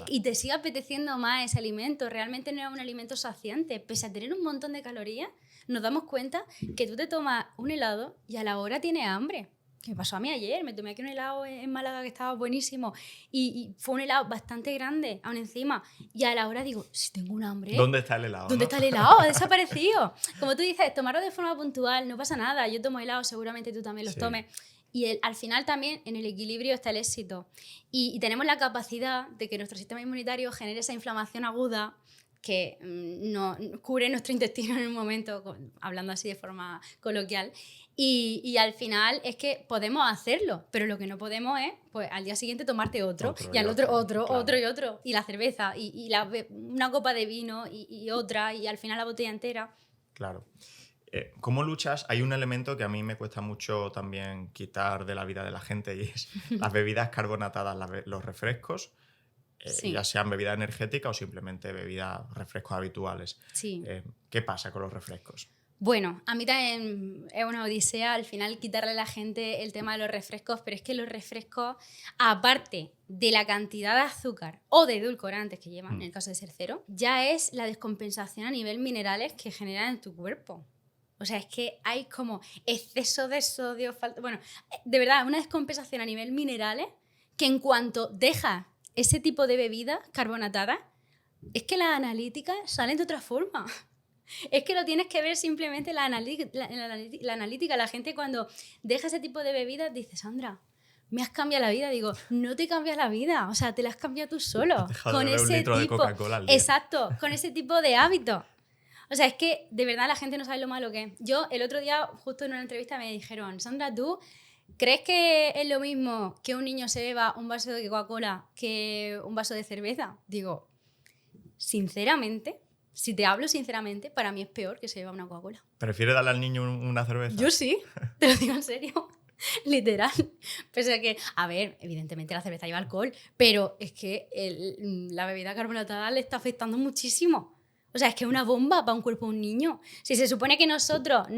Y te sigue apeteciendo más ese alimento. Realmente no es un alimento saciante. Pese a tener un montón de calorías, nos damos cuenta que tú te tomas un helado y a la hora tienes hambre. Que me pasó a mí ayer. Me tomé aquí un helado en Málaga que estaba buenísimo y fue un helado bastante grande, aún encima. Y a la hora digo, si tengo un hambre... ¿Dónde está el helado? ¿Dónde está el helado? Ha desaparecido. Como tú dices, tomarlo de forma puntual, no pasa nada. Yo tomo helado, seguramente tú también los tomes. Y al final también en el equilibrio está el éxito. Y tenemos la capacidad de que nuestro sistema inmunitario genere esa inflamación aguda que no cubre nuestro intestino en un momento, hablando así de forma coloquial. Y al final es que podemos hacerlo, pero lo que no podemos es pues, al día siguiente tomarte otro y al otro y otro. Y la cerveza, y una copa de vino y otra, y al final la botella entera. Claro. ¿Cómo luchas? Hay un elemento que a mí me cuesta mucho también quitar de la vida de la gente y es las bebidas carbonatadas, los refrescos, ya sean bebidas energéticas o simplemente refrescos habituales. Sí. ¿Qué pasa con los refrescos? Bueno, a mí también es una odisea al final quitarle a la gente el tema de los refrescos, pero es que los refrescos, aparte de la cantidad de azúcar o de edulcorantes que llevan, en el caso de ser cero, ya es la descompensación a nivel minerales que generan en tu cuerpo. O O sea, es que hay como exceso de sodio, bueno, de verdad, una descompensación a nivel minerales que en cuanto dejas ese tipo de bebidas carbonatadas, es que las analíticas salen de otra forma. Es que lo tienes que ver simplemente la analítica. La gente cuando deja ese tipo de bebidas dice, Sandra, me has cambiado la vida. Digo, no te cambias la vida, o sea, te la has cambiado tú solo. Has dejado de beber un litro de Coca-Cola al día. Exacto, con ese tipo de hábitos. O sea, es que de verdad la gente no sabe lo malo que es. Yo el otro día, justo en una entrevista, me dijeron, Sandra, ¿tú crees que es lo mismo que un niño se beba un vaso de Coca-Cola que un vaso de cerveza? Digo, sinceramente, si te hablo sinceramente, para mí es peor que se beba una Coca-Cola. ¿Prefieres darle al niño una cerveza? Yo sí, te lo digo en serio. Literal. Pese a que, a ver, evidentemente la cerveza lleva alcohol, pero es que la bebida carbonatada le está afectando muchísimo. O sea, es que es una bomba para un cuerpo de un niño. Si se supone que nosotros,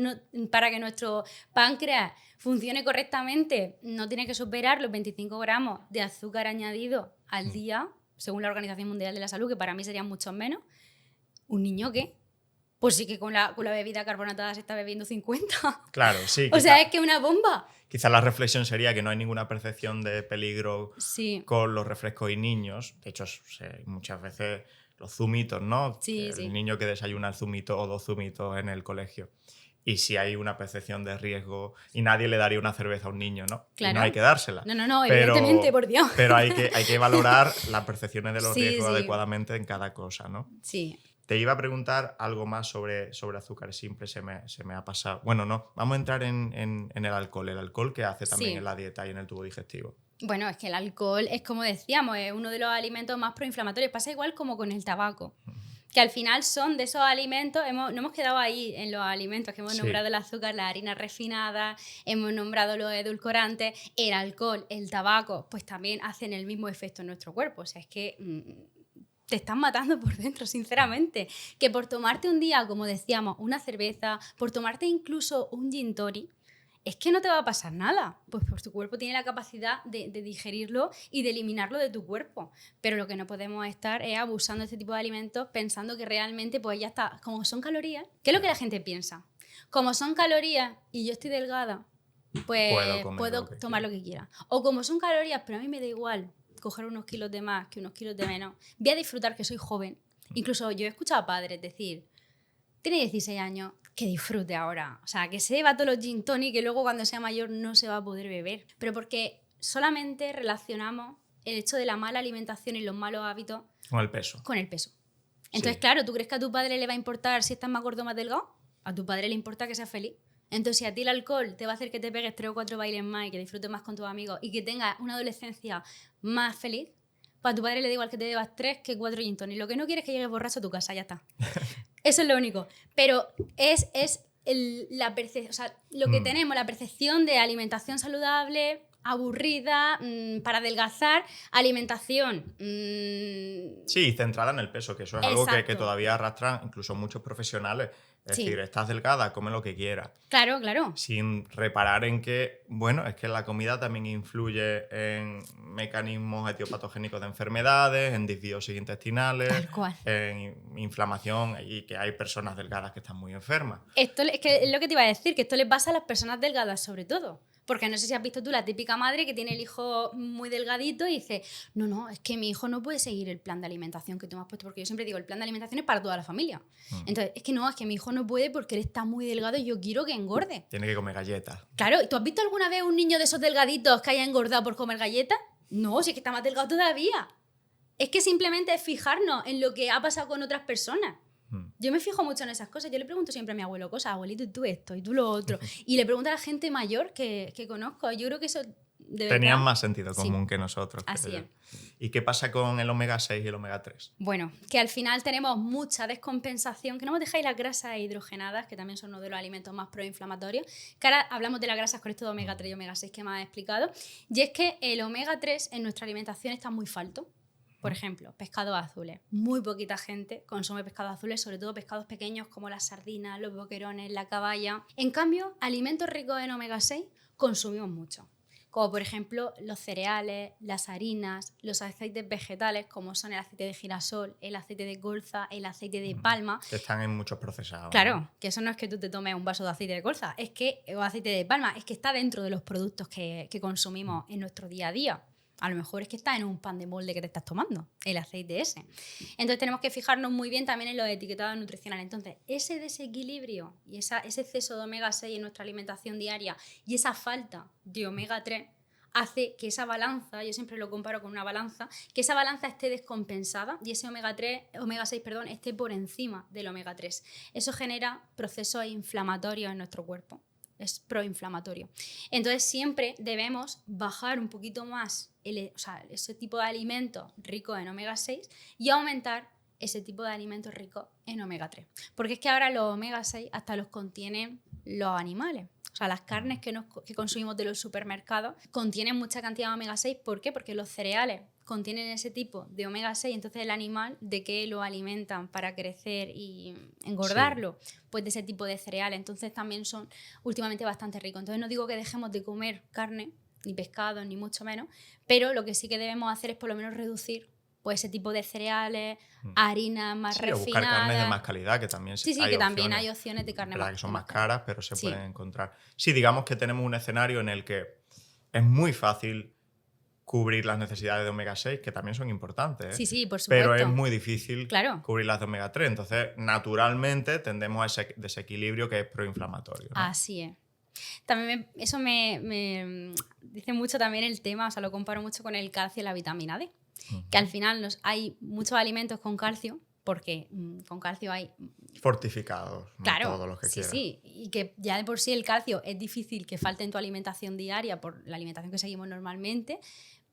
para que nuestro páncreas funcione correctamente, no tiene que superar los 25 gramos de azúcar añadido al día, según la Organización Mundial de la Salud, que para mí serían muchos menos, ¿un niño qué? Pues sí que con la bebida carbonatada se está bebiendo 50. Claro, sí. O sea, es que es una bomba. Quizá la reflexión sería que no hay ninguna percepción de peligro con los refrescos y niños. De hecho, muchas veces los zumitos, ¿no? Sí, el niño que desayuna el zumito o 2 zumitos en el colegio. Y si hay una percepción de riesgo y nadie le daría una cerveza a un niño, ¿no? Claro. Y no hay que dársela. No, evidentemente, por Dios. Pero hay que valorar las percepciones de los riesgos adecuadamente en cada cosa, ¿no? Sí. Te iba a preguntar algo más sobre azúcares simples, se me ha pasado. Bueno, no, vamos a entrar en el alcohol. El alcohol que hace también en la dieta y en el tubo digestivo. Bueno, es que el alcohol es, como decíamos, es uno de los alimentos más proinflamatorios. Pasa igual como con el tabaco. Que al final son de esos alimentos, no hemos quedado ahí en los alimentos, que hemos nombrado el azúcar, la harina refinada, hemos nombrado los edulcorantes, el alcohol, el tabaco, pues también hacen el mismo efecto en nuestro cuerpo. O sea, es que te están matando por dentro, sinceramente. Que por tomarte un día, como decíamos, una cerveza, por tomarte incluso un gin tonic, es que no te va a pasar nada, pues tu cuerpo tiene la capacidad de digerirlo y de eliminarlo de tu cuerpo. Pero lo que no podemos estar es abusando de este tipo de alimentos pensando que realmente pues ya está, como son calorías, ¿qué es lo que la gente piensa? Como son calorías y yo estoy delgada, pues puedo tomar lo que quiera. O como son calorías, pero a mí me da igual coger unos kilos de más que unos kilos de menos, voy a disfrutar que soy joven. Incluso yo he escuchado a padres decir, tiene 16 años, que disfrute ahora. O sea, que se beba todos los gin tonic que luego cuando sea mayor no se va a poder beber. Pero porque solamente relacionamos el hecho de la mala alimentación y los malos hábitos con el peso. Entonces, claro, ¿tú crees que a tu padre le va a importar si estás más gordo o más delgado? A tu padre le importa que seas feliz. Entonces, si a ti el alcohol te va a hacer que te pegues 3 o 4 bailes más y que disfrutes más con tus amigos y que tengas una adolescencia más feliz, pues a tu padre le da igual que te bebas 3 que 4 gin tonic. Lo que no quieres es que llegues borracho a tu casa, ya está. Eso es lo único. Pero es la percepción, o sea, lo que tenemos, la percepción de alimentación saludable, aburrida, para adelgazar, alimentación... Sí, centrada en el peso, que eso es algo que todavía arrastran incluso muchos profesionales. Es decir, estás delgada, come lo que quieras. Claro, claro. Sin reparar en que, bueno, es que la comida también influye en mecanismos etiopatogénicos de enfermedades, en disbiosis intestinales, tal cual, en inflamación, y que hay personas delgadas que están muy enfermas. Esto es que es lo que te iba a decir, que esto les pasa a las personas delgadas sobre todo. Porque no sé si has visto tú la típica madre que tiene el hijo muy delgadito y dice, no, es que mi hijo no puede seguir el plan de alimentación que tú me has puesto, porque yo siempre digo, el plan de alimentación es para toda la familia. Entonces, es que mi hijo no puede porque él está muy delgado y yo quiero que engorde. Tiene que comer galletas. Claro, ¿tú has visto alguna vez un niño de esos delgaditos que haya engordado por comer galletas? No, si es que está más delgado todavía. Es que simplemente es fijarnos en lo que ha pasado con otras personas. Yo me fijo mucho en esas cosas. Yo le pregunto siempre a mi abuelo cosas, abuelito, y tú esto, y tú lo otro. Y le pregunto a la gente mayor que conozco. Yo creo que eso de Tenían verdad, más sentido común que nosotros. Así es. ¿Y qué pasa con el omega 6 y el omega 3? Bueno, que al final tenemos mucha descompensación, que no me dejáis las grasas hidrogenadas, que también son uno de los alimentos más proinflamatorios, que ahora hablamos de las grasas con esto de omega 3 y omega 6 que me has explicado. Y es que el omega 3 en nuestra alimentación está muy falto. Por ejemplo, pescados azules. Muy poquita gente consume pescados azules, sobre todo pescados pequeños como las sardinas, los boquerones, la caballa. En cambio, alimentos ricos en omega 6 consumimos mucho. como por ejemplo los cereales, las harinas, los aceites vegetales, como son el aceite de girasol, el aceite de colza, el aceite de palma. Que están en muchos procesados. Claro, ¿no? que eso no es que tú te tomes un vaso de aceite de colza, o aceite de palma, es que está dentro de los productos que consumimos en nuestro día a día. A lo mejor es que está en un pan de molde que te estás tomando, el aceite ese. Entonces tenemos que fijarnos muy bien también en los etiquetados nutricionales. Entonces, ese desequilibrio y ese exceso de omega 6 en nuestra alimentación diaria y esa falta de omega 3 hace que esa balanza, yo siempre lo comparo con una balanza, que esa balanza esté descompensada y ese omega 6 esté por encima del omega 3. Eso genera procesos inflamatorios en nuestro cuerpo. Es proinflamatorio. Entonces siempre debemos bajar un poquito más ese tipo de alimentos ricos en omega 6 y aumentar ese tipo de alimentos ricos en omega 3. Porque es que ahora los omega 6 hasta los contienen los animales. O sea, las carnes que consumimos de los supermercados contienen mucha cantidad de omega 6. ¿Por qué? Porque los cereales contienen ese tipo de omega 6, entonces el animal, ¿de qué lo alimentan para crecer y engordarlo? Sí. Pues de ese tipo de cereales. Entonces también son últimamente bastante ricos. Entonces no digo que dejemos de comer carne, ni pescado, ni mucho menos, pero lo que sí que debemos hacer es por lo menos reducir pues ese tipo de cereales, harinas más refinadas. O buscar carnes de más calidad, que también también hay opciones de carne más que son más caras, pero se pueden encontrar. Sí, digamos que tenemos un escenario en el que es muy fácil cubrir las necesidades de omega 6, que también son importantes. Sí, por supuesto. Pero es muy difícil cubrir las de omega 3. Entonces, naturalmente, tendemos a ese desequilibrio que es proinflamatorio, ¿no? Así es. También eso me dice mucho también el tema, o sea, lo comparo mucho con el calcio y la vitamina D. Que al final hay muchos alimentos con calcio, porque con calcio hay... fortificados, claro, todos los que quieras. Sí, y que ya de por sí el calcio es difícil que falte en tu alimentación diaria por la alimentación que seguimos normalmente,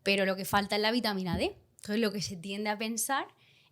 pero lo que falta es la vitamina D. Entonces lo que se tiende a pensar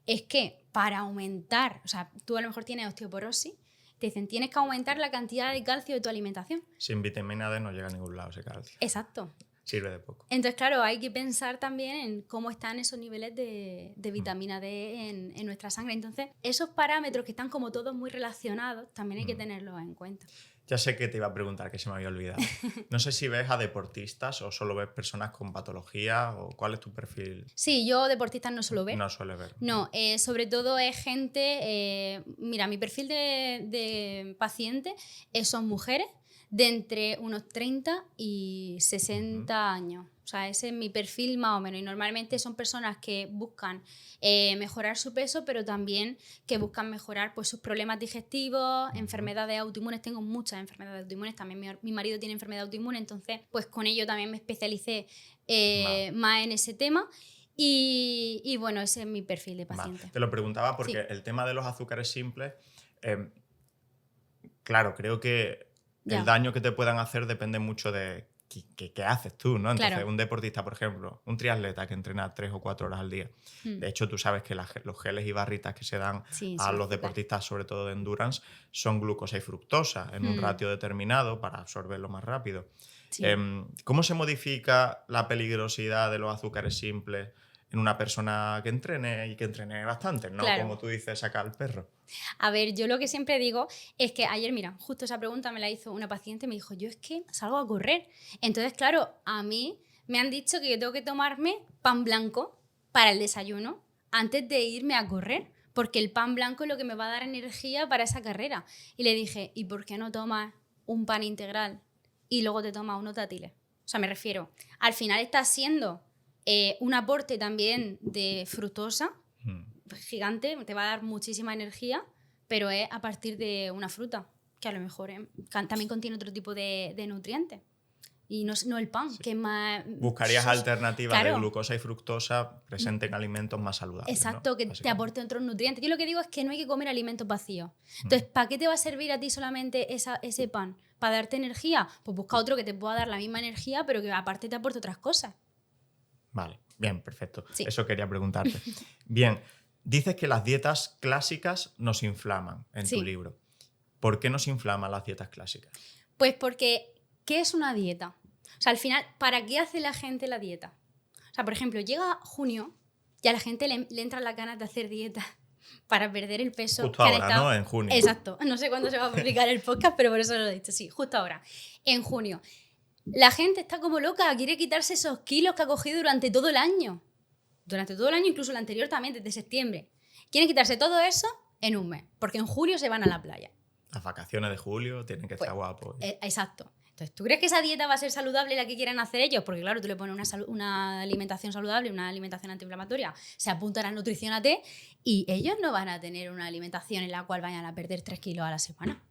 es que para aumentar, o sea, tú a lo mejor tienes osteoporosis, te dicen tienes que aumentar la cantidad de calcio de tu alimentación. Sin vitamina D no llega a ningún lado ese calcio. Exacto. Sirve de poco. Entonces, claro, hay que pensar también en cómo están esos niveles de vitamina D en nuestra sangre. Entonces, esos parámetros que están como todos muy relacionados, también hay que tenerlos en cuenta. Ya sé que te iba a preguntar, que se me había olvidado. No sé si ves a deportistas o solo ves personas con patología o cuál es tu perfil. Sí, yo deportistas no suelo ver. No suele ver. No, sobre todo es gente... mira, mi perfil de paciente son mujeres de entre unos 30 y 60 años. O sea, ese es mi perfil más o menos. Y normalmente son personas que buscan mejorar su peso, pero también que buscan mejorar pues, sus problemas digestivos, enfermedades autoinmunes. Tengo muchas enfermedades autoinmunes. También mi marido tiene enfermedad autoinmune, entonces pues con ello también me especialicé más en ese tema. Y bueno, ese es mi perfil de paciente. Te lo preguntaba porque el tema de los azúcares simples, claro, creo que el daño que te puedan hacer depende mucho de qué haces tú, ¿no? Entonces, un deportista, por ejemplo, un triatleta que entrena 3 o 4 horas al día. De hecho, tú sabes que los geles y barritas que se dan a los deportistas, sobre todo de endurance, son glucosa y fructosa en un ratio determinado para absorberlo más rápido. Sí. ¿Cómo se modifica la peligrosidad de los azúcares simples en una persona que entrene y que entrene bastante, no como tú dices, sacar al perro? A ver, yo lo que siempre digo es que ayer, mira, justo esa pregunta me la hizo una paciente y me dijo, yo es que salgo a correr. Entonces, claro, a mí me han dicho que yo tengo que tomarme pan blanco para el desayuno antes de irme a correr, porque el pan blanco es lo que me va a dar energía para esa carrera. Y le dije, ¿y por qué no tomas un pan integral y luego te tomas unos dátiles? O sea, me refiero, al final está siendo un aporte también de fructosa, gigante, te va a dar muchísima energía, pero es a partir de una fruta, que a lo mejor también contiene otro tipo de nutrientes. Y no el pan, que es más... Buscarías alternativas de glucosa y fructosa presentes en alimentos más saludables. Exacto, ¿no? Que te aporten otros nutrientes. Yo lo que digo es que no hay que comer alimentos vacíos. Entonces, ¿para qué te va a servir a ti solamente ese pan? ¿Para darte energía? Pues busca otro que te pueda dar la misma energía, pero que aparte te aporte otras cosas. Vale, bien, perfecto. Sí. Eso quería preguntarte. Bien, dices que las dietas clásicas nos inflaman en tu libro. ¿Por qué nos inflaman las dietas clásicas? Pues porque, ¿qué es una dieta? O sea, al final, ¿para qué hace la gente la dieta? O sea, por ejemplo, llega junio y a la gente le entran las ganas de hacer dieta para perder el peso. Justo ahora, ¿no? En junio. Exacto. No sé cuándo se va a publicar el podcast, pero por eso lo he dicho. Sí, justo ahora. En junio. La gente está como loca, quiere quitarse esos kilos que ha cogido durante todo el año. Durante todo el año, incluso el anterior también, desde septiembre. Quieren quitarse todo eso en un mes, porque en julio se van a la playa. Las vacaciones de julio tienen que estar guapos. Exacto. Entonces, ¿tú crees que esa dieta va a ser saludable la que quieren hacer ellos? Porque claro, tú le pones una alimentación saludable, una alimentación antiinflamatoria, se apuntan a Nutricionate y ellos no van a tener una alimentación en la cual vayan a perder 3 kilos a la semana,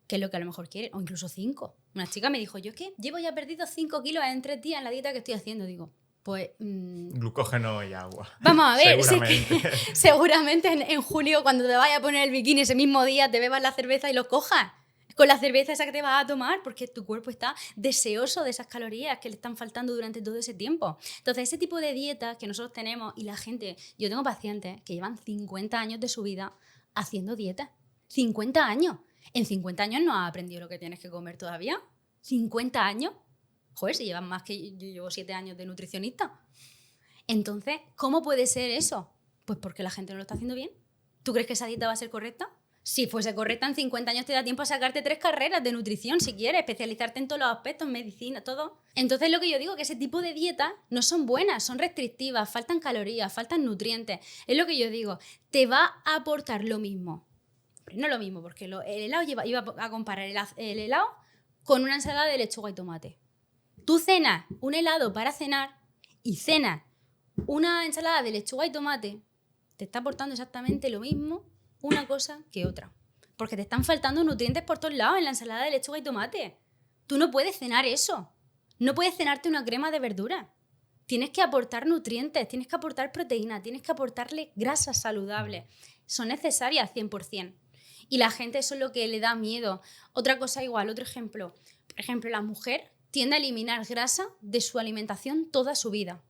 que es lo que a lo mejor quieren, o incluso 5. Una chica me dijo, yo es que llevo ya perdido 5 kilos en 3 días en la dieta que estoy haciendo. Digo, pues... glucógeno y agua. Vamos a ver, seguramente, seguramente en julio, cuando te vayas a poner el bikini ese mismo día, te bebas la cerveza y lo cojas. Con la cerveza esa que te vas a tomar, porque tu cuerpo está deseoso de esas calorías que le están faltando durante todo ese tiempo. Entonces, ese tipo de dietas que nosotros tenemos y la gente... Yo tengo pacientes que llevan 50 años de su vida haciendo dieta. 50 años. En 50 años no has aprendido lo que tienes que comer todavía. 50 años. Joder, si llevan más que yo llevo 7 años de nutricionista. Entonces, ¿cómo puede ser eso? Pues porque la gente no lo está haciendo bien. ¿Tú crees que esa dieta va a ser correcta? Si fuese correcta, en 50 años te da tiempo a sacarte 3 carreras de nutrición, si quieres, especializarte en todos los aspectos, medicina, todo. Entonces, lo que yo digo, que ese tipo de dietas no son buenas, son restrictivas, faltan calorías, faltan nutrientes. Es lo que yo digo, te va a aportar lo mismo. Pero no lo mismo, porque el helado iba a comparar el helado con una ensalada de lechuga y tomate. Tú cenas un helado para cenar y cenas una ensalada de lechuga y tomate, te está aportando exactamente lo mismo una cosa que otra. Porque te están faltando nutrientes por todos lados en la ensalada de lechuga y tomate. Tú no puedes cenar eso. No puedes cenarte una crema de verdura. Tienes que aportar nutrientes, tienes que aportar proteína, tienes que aportarle grasas saludables. Son necesarias 100%. Y la gente eso es lo que le da miedo. Otra cosa igual, otro ejemplo. Por ejemplo, la mujer tiende a eliminar grasa de su alimentación toda su vida.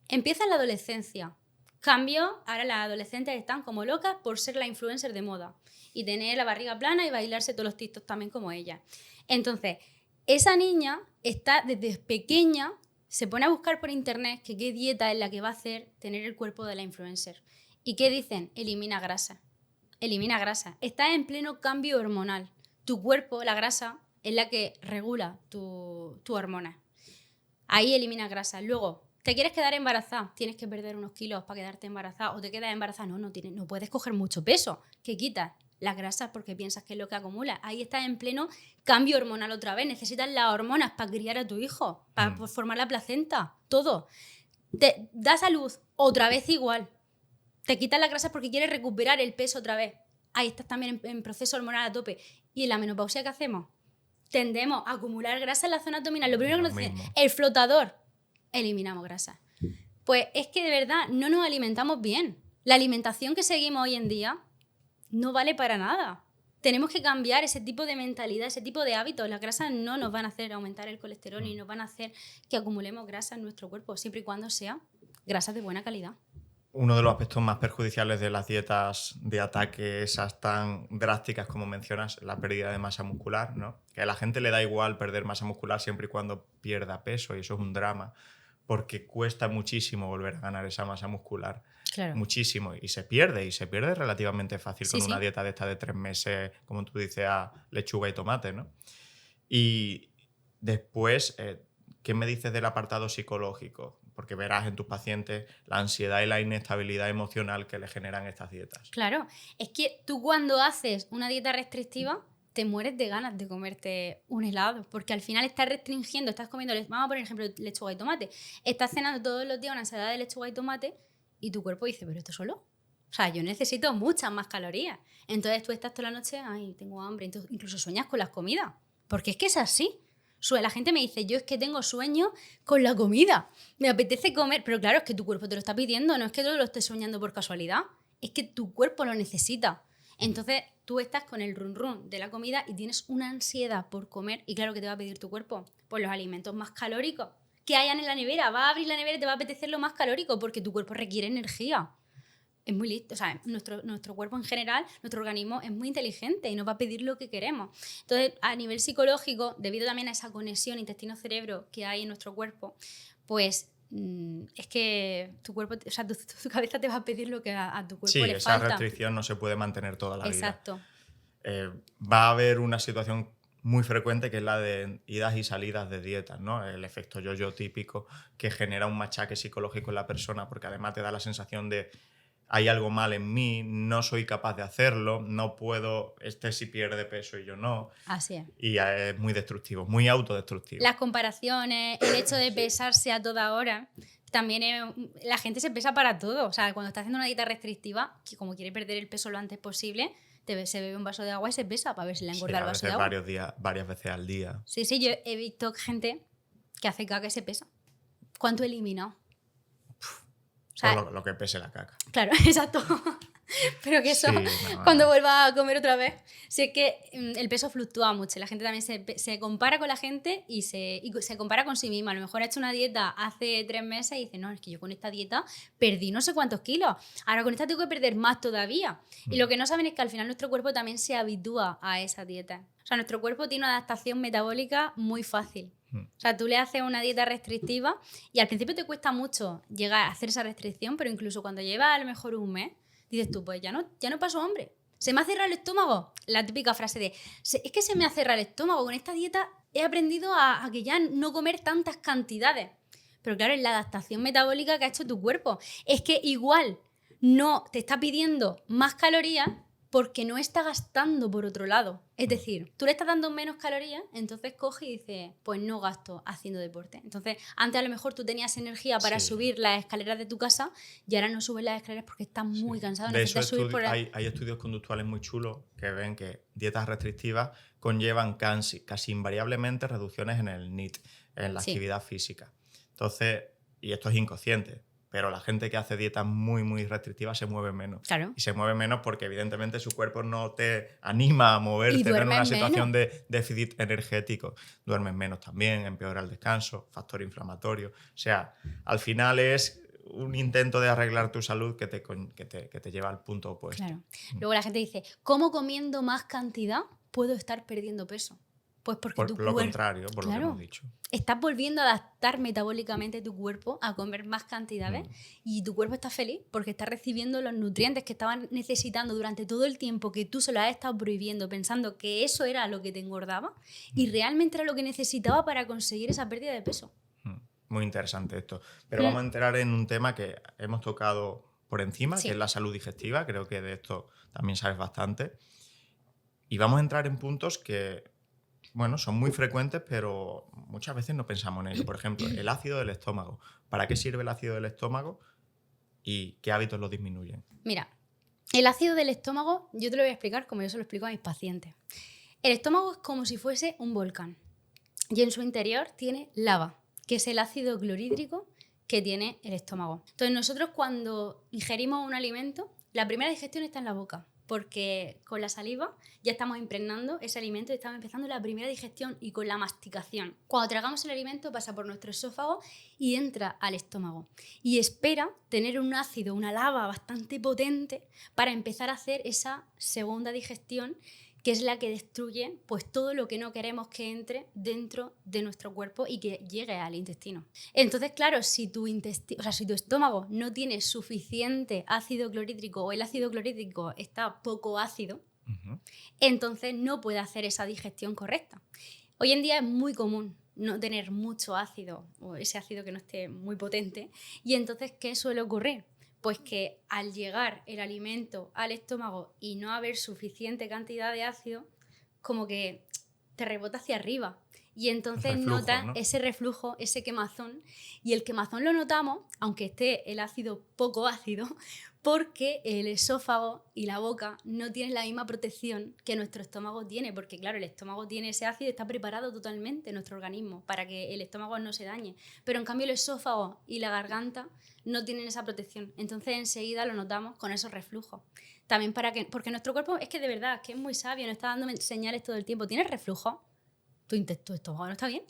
Empieza en la adolescencia. Cambio, ahora las adolescentes están como locas por ser la influencer de moda y tener la barriga plana y bailarse todos los TikToks también como ella. Entonces, esa niña está desde pequeña, se pone a buscar por internet que qué dieta es la que va a hacer tener el cuerpo de la influencer. ¿Y qué dicen? Elimina grasa. Elimina grasa. Estás en pleno cambio hormonal. Tu cuerpo, la grasa, es la que regula tu hormona. Ahí elimina grasa. Luego, ¿te quieres quedar embarazada? Tienes que perder unos kilos para quedarte embarazada. ¿O te quedas embarazada? No puedes coger mucho peso. ¿Qué quitas? Las grasas porque piensas que es lo que acumulas. Ahí estás en pleno cambio hormonal otra vez. Necesitas las hormonas para criar a tu hijo, para formar la placenta, todo. Te das a luz, otra vez igual. Te quitas las grasas porque quieres recuperar el peso otra vez. Ahí estás también en proceso hormonal a tope. ¿Y en la menopausia qué hacemos? Tendemos a acumular grasa en la zona abdominal. Lo primero que nos dicen, el flotador. Eliminamos grasa. Pues es que de verdad no nos alimentamos bien. La alimentación que seguimos hoy en día no vale para nada. Tenemos que cambiar ese tipo de mentalidad, ese tipo de hábitos. Las grasas no nos van a hacer aumentar el colesterol ni nos van a hacer que acumulemos grasa en nuestro cuerpo, siempre y cuando sea grasas de buena calidad. Uno de los aspectos más perjudiciales de las dietas de ataque, esas tan drásticas como mencionas, la pérdida de masa muscular, ¿no? Que a la gente le da igual perder masa muscular siempre y cuando pierda peso, y eso es un drama, porque cuesta muchísimo volver a ganar esa masa muscular. Claro. Muchísimo. Y se pierde relativamente fácil con una dieta de esta de 3 meses, como tú dices, a lechuga y tomate, ¿no? Y después, ¿qué me dices del apartado psicológico? Porque verás en tus pacientes la ansiedad y la inestabilidad emocional que le generan estas dietas. Claro, es que tú cuando haces una dieta restrictiva te mueres de ganas de comerte un helado, porque al final estás restringiendo, estás comiendo, vamos a poner ejemplo, lechuga y tomate, estás cenando todos los días una ensalada de lechuga y tomate y tu cuerpo dice, ¿pero esto solo? O sea, yo necesito muchas más calorías. Entonces tú estás toda la noche, ay, tengo hambre, entonces incluso sueñas con las comidas, porque es que es así. La gente me dice, yo es que tengo sueño con la comida, me apetece comer, pero claro, es que tu cuerpo te lo está pidiendo, no es que tú lo estés soñando por casualidad, es que tu cuerpo lo necesita. Entonces tú estás con el run run de la comida y tienes una ansiedad por comer y claro que te va a pedir tu cuerpo, pues los alimentos más calóricos que hayan en la nevera, va a abrir la nevera y te va a apetecer lo más calórico porque tu cuerpo requiere energía. Es muy listo, o sea, nuestro cuerpo en general, nuestro organismo es muy inteligente y nos va a pedir lo que queremos. Entonces, a nivel psicológico, debido también a esa conexión intestino-cerebro que hay en nuestro cuerpo, pues es que tu cuerpo, o sea, tu cabeza te va a pedir lo que a tu cuerpo le falta. Sí, esa restricción no se puede mantener toda la vida. Exacto. Va a haber una situación muy frecuente, que es la de idas y salidas de dietas, ¿no? El efecto yo-yo típico que genera un machaque psicológico en la persona, porque además te da la sensación de hay algo mal en mí, no soy capaz de hacerlo, no puedo, este sí pierde peso y yo no. Así es. Y es muy destructivo, muy autodestructivo. Las comparaciones, el hecho de pesarse a toda hora, también la gente se pesa para todo. O sea, cuando está haciendo una dieta restrictiva, que como quiere perder el peso lo antes posible, se bebe un vaso de agua y se pesa para ver si le engorda el vaso de agua. Varias veces al día. Sí, yo he visto gente que hace caca y se pesa. ¿Cuánto he eliminado? O sea, lo que pese la caca. Claro, exacto. Pero que eso, cuando vuelva a comer otra vez, sé que el peso fluctúa mucho. La gente también se compara con la gente y se compara con sí misma. A lo mejor ha hecho una dieta hace 3 meses y dice, no, es que yo con esta dieta perdí no sé cuántos kilos. Ahora con esta tengo que perder más todavía. Y lo que no saben es que al final nuestro cuerpo también se habitúa a esa dieta. O sea, nuestro cuerpo tiene una adaptación metabólica muy fácil. O sea, tú le haces una dieta restrictiva y al principio te cuesta mucho llegar a hacer esa restricción, pero incluso cuando llevas a lo mejor un mes, dices tú, pues ya no paso hambre. ¿Se me ha cerrado el estómago? La típica frase de, es que se me ha cerrado el estómago. Con esta dieta he aprendido a que ya no comer tantas cantidades. Pero claro, es la adaptación metabólica que ha hecho tu cuerpo. Es que igual no te está pidiendo más calorías porque no está gastando por otro lado. Es decir, tú le estás dando menos calorías, entonces coge y dice, pues no gasto haciendo deporte. Entonces, antes a lo mejor tú tenías energía para subir las escaleras de tu casa y ahora no subes las escaleras porque estás muy cansado. De hecho, hay estudios conductuales muy chulos que ven que dietas restrictivas conllevan casi invariablemente reducciones en el NEAT, en la actividad física. Entonces, y esto es inconsciente, pero la gente que hace dietas muy, muy restrictivas se mueve menos. Claro. Y se mueve menos porque evidentemente su cuerpo no te anima a moverte, en una situación de déficit energético. Duermes menos también, empeora el descanso, factor inflamatorio. O sea, al final es un intento de arreglar tu salud que te lleva al punto opuesto. Claro. Luego la gente dice, ¿cómo comiendo más cantidad puedo estar perdiendo peso? Pues porque tu cuerpo... Lo contrario, por lo que hemos dicho. Estás volviendo a adaptar metabólicamente tu cuerpo a comer más cantidades y tu cuerpo está feliz porque está recibiendo los nutrientes que estaban necesitando durante todo el tiempo que tú se los has estado prohibiendo pensando que eso era lo que te engordaba y realmente era lo que necesitaba para conseguir esa pérdida de peso. Muy interesante esto. Pero vamos a entrar en un tema que hemos tocado por encima, que es la salud digestiva. Creo que de esto también sabes bastante. Y vamos a entrar en puntos que, bueno, son muy frecuentes, pero muchas veces no pensamos en ello. Por ejemplo, el ácido del estómago. ¿Para qué sirve el ácido del estómago y qué hábitos lo disminuyen? Mira, el ácido del estómago, yo te lo voy a explicar como yo se lo explico a mis pacientes. El estómago es como si fuese un volcán y en su interior tiene lava, que es el ácido clorhídrico que tiene el estómago. Entonces nosotros cuando ingerimos un alimento, la primera digestión está en la boca, porque con la saliva ya estamos impregnando ese alimento y estamos empezando la primera digestión y con la masticación. Cuando tragamos el alimento pasa por nuestro esófago y entra al estómago y espera tener un ácido, una lava bastante potente para empezar a hacer esa segunda digestión que es la que destruye pues, todo lo que no queremos que entre dentro de nuestro cuerpo y que llegue al intestino. Entonces, claro, si tu estómago no tiene suficiente ácido clorhídrico o el ácido clorhídrico está poco ácido, entonces no puede hacer esa digestión correcta. Hoy en día es muy común no tener mucho ácido o ese ácido que no esté muy potente y entonces, ¿qué suele ocurrir? Pues que al llegar el alimento al estómago y no haber suficiente cantidad de ácido, como que te rebota hacia arriba. Y entonces notas ese reflujo, ese quemazón. Y el quemazón lo notamos, aunque esté el ácido poco ácido, porque el esófago y la boca no tienen la misma protección que nuestro estómago tiene. Porque claro, el estómago tiene ese ácido, está preparado totalmente nuestro organismo para que el estómago no se dañe. Pero en cambio el esófago y la garganta no tienen esa protección. Entonces enseguida lo notamos con esos reflujos. También porque nuestro cuerpo es que de verdad, que es muy sabio, nos está dando señales todo el tiempo. ¿Tienes reflujo? Tu estómago no está bien.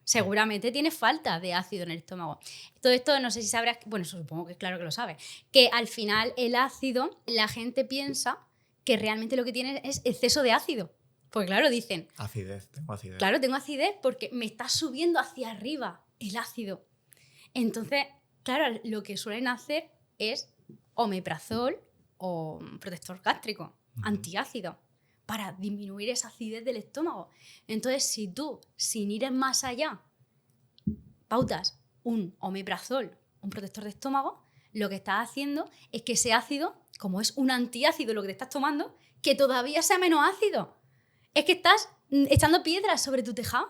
Seguramente tienes falta de ácido en el estómago. Todo esto no sé si sabrás, bueno, supongo que claro que lo sabes, que al final el ácido, la gente piensa que realmente lo que tiene es exceso de ácido. Pues claro, dicen... Tengo acidez. Claro, tengo acidez porque me está subiendo hacia arriba el ácido. Entonces, claro, lo que suelen hacer es omeprazol o protector gástrico, antiácido. para disminuir esa acidez del estómago. Entonces, si tú, sin ir más allá, pautas un omeprazol, un protector de estómago, lo que estás haciendo es que ese ácido, como es un antiácido lo que te estás tomando, que todavía sea menos ácido. Es que estás echando piedras sobre tu tejado.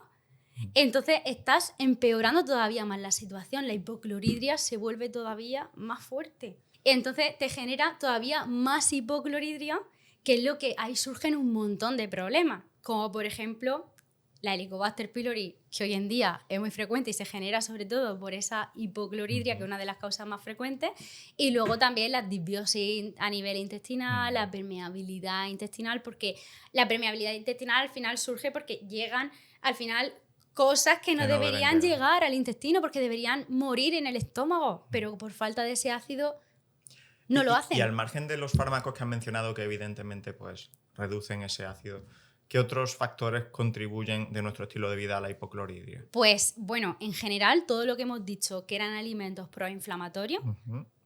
Entonces estás empeorando todavía más la situación. La hipocloridria se vuelve todavía más fuerte. Entonces te genera todavía más hipocloridria, que es lo que ahí surgen un montón de problemas. Como por ejemplo la Helicobacter pylori, que hoy en día es muy frecuente y se genera sobre todo por esa hipocloridria, que es una de las causas más frecuentes, y luego también la disbiosis a nivel intestinal, la permeabilidad intestinal, porque la permeabilidad intestinal al final surge porque llegan al final cosas que no deberían llegar al intestino, porque deberían morir en el estómago, pero por falta de ese ácido no lo hacen. Y al margen de los fármacos que han mencionado, que evidentemente pues reducen ese ácido, ¿qué otros factores contribuyen de nuestro estilo de vida a la hipocloridria? Pues bueno, en general todo lo que hemos dicho que eran alimentos proinflamatorios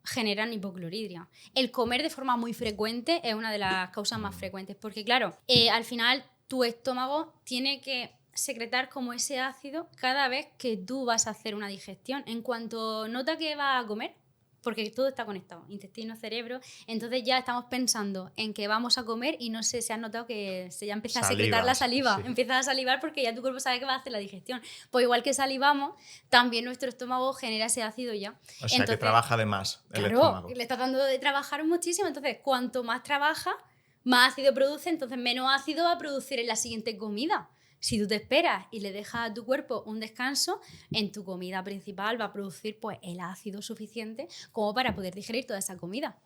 generan hipocloridria. El comer de forma muy frecuente es una de las causas más frecuentes, porque claro, al final tu estómago tiene que secretar como ese ácido cada vez que tú vas a hacer una digestión. En cuanto nota que vas a comer, porque todo está conectado, intestino, cerebro, entonces ya estamos pensando en que vamos a comer y no sé si has notado que se ya empieza a secretar la saliva, sí. Empiezas a salivar porque ya tu cuerpo sabe que va a hacer la digestión. Pues igual que salivamos, también nuestro estómago genera ese ácido ya. O sea, que trabaja de más el estómago. Le está dando de trabajar muchísimo, entonces cuanto más trabaja, más ácido produce, entonces menos ácido va a producir en la siguiente comida. Si tú te esperas y le dejas a tu cuerpo un descanso, en tu comida principal va a producir pues, el ácido suficiente como para poder digerir toda esa comida.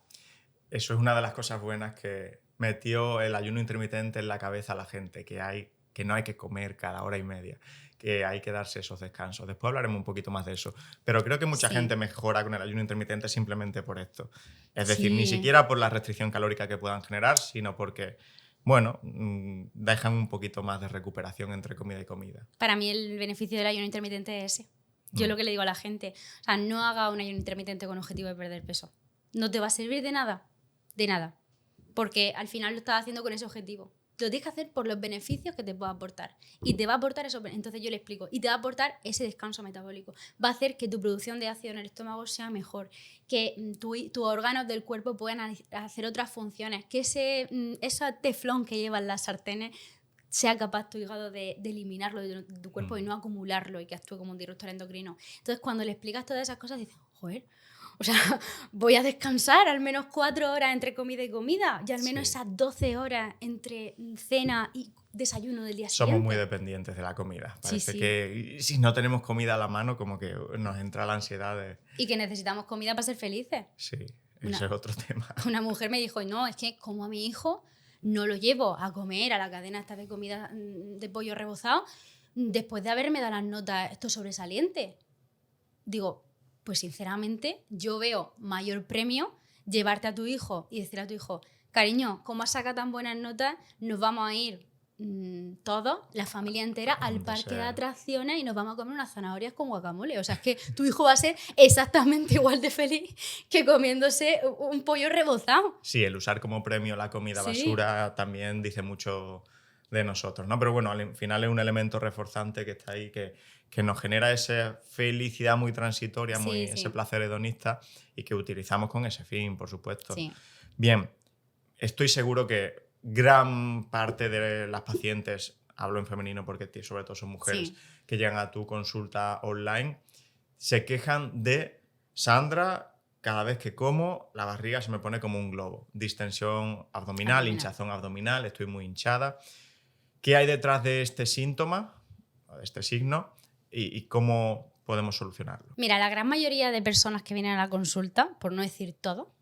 Eso es una de las cosas buenas que metió el ayuno intermitente en la cabeza a la gente, que no hay que comer cada hora y media, que hay que darse esos descansos. Después hablaremos un poquito más de eso. Pero creo que mucha gente mejora con el ayuno intermitente simplemente por esto. Es decir, ni siquiera por la restricción calórica que puedan generar, sino porque... bueno, dejan un poquito más de recuperación entre comida y comida. Para mí el beneficio del ayuno intermitente es ese. Yo lo que le digo a la gente, o sea, no haga un ayuno intermitente con objetivo de perder peso. No te va a servir de nada, porque al final lo estás haciendo con ese objetivo. Lo tienes que hacer por los beneficios que te pueda aportar. Y te va a aportar eso. Entonces yo le explico. Y te va a aportar ese descanso metabólico. Va a hacer que tu producción de ácido en el estómago sea mejor. Que tus órganos del cuerpo puedan hacer otras funciones. Que ese teflón que llevan las sartenes sea capaz tu hígado de eliminarlo de tu cuerpo y no acumularlo y que actúe como un disruptor endocrino. Entonces cuando le explicas todas esas cosas dices, joder, o sea, voy a descansar al menos 4 horas entre comida y comida y al menos esas 12 horas entre cena y desayuno del día siguiente. Somos muy dependientes de la comida. Parece que si no tenemos comida a la mano, como que nos entra la ansiedad de... Y que necesitamos comida para ser felices. Sí, ese es otro tema. Una mujer me dijo, no, es que como a mi hijo no lo llevo a comer a la cadena esta de comida de pollo rebozado después de haberme dado las notas esto sobresaliente. Digo... pues sinceramente yo veo mayor premio llevarte a tu hijo y decir a tu hijo, cariño, como has sacado tan buenas notas, nos vamos a ir todos, la familia entera, al parque de atracciones y nos vamos a comer unas zanahorias con guacamole. O sea, es que tu hijo va a ser exactamente igual de feliz que comiéndose un pollo rebozado. Sí, el usar como premio la comida basura también dice mucho de nosotros, ¿no? Pero bueno, al final es un elemento reforzante que está ahí, que nos genera esa felicidad muy transitoria, ese placer hedonista y que utilizamos con ese fin, por supuesto. Sí. Bien, estoy seguro que gran parte de las pacientes, hablo en femenino porque sobre todo son mujeres, que llegan a tu consulta online, se quejan de, Sandra, cada vez que como, la barriga se me pone como un globo. Distensión abdominal, hinchazón abdominal, estoy muy hinchada. ¿Qué hay detrás de este síntoma, de este signo, y cómo podemos solucionarlo? Mira, la gran mayoría de personas que vienen a la consulta, por no decir todo,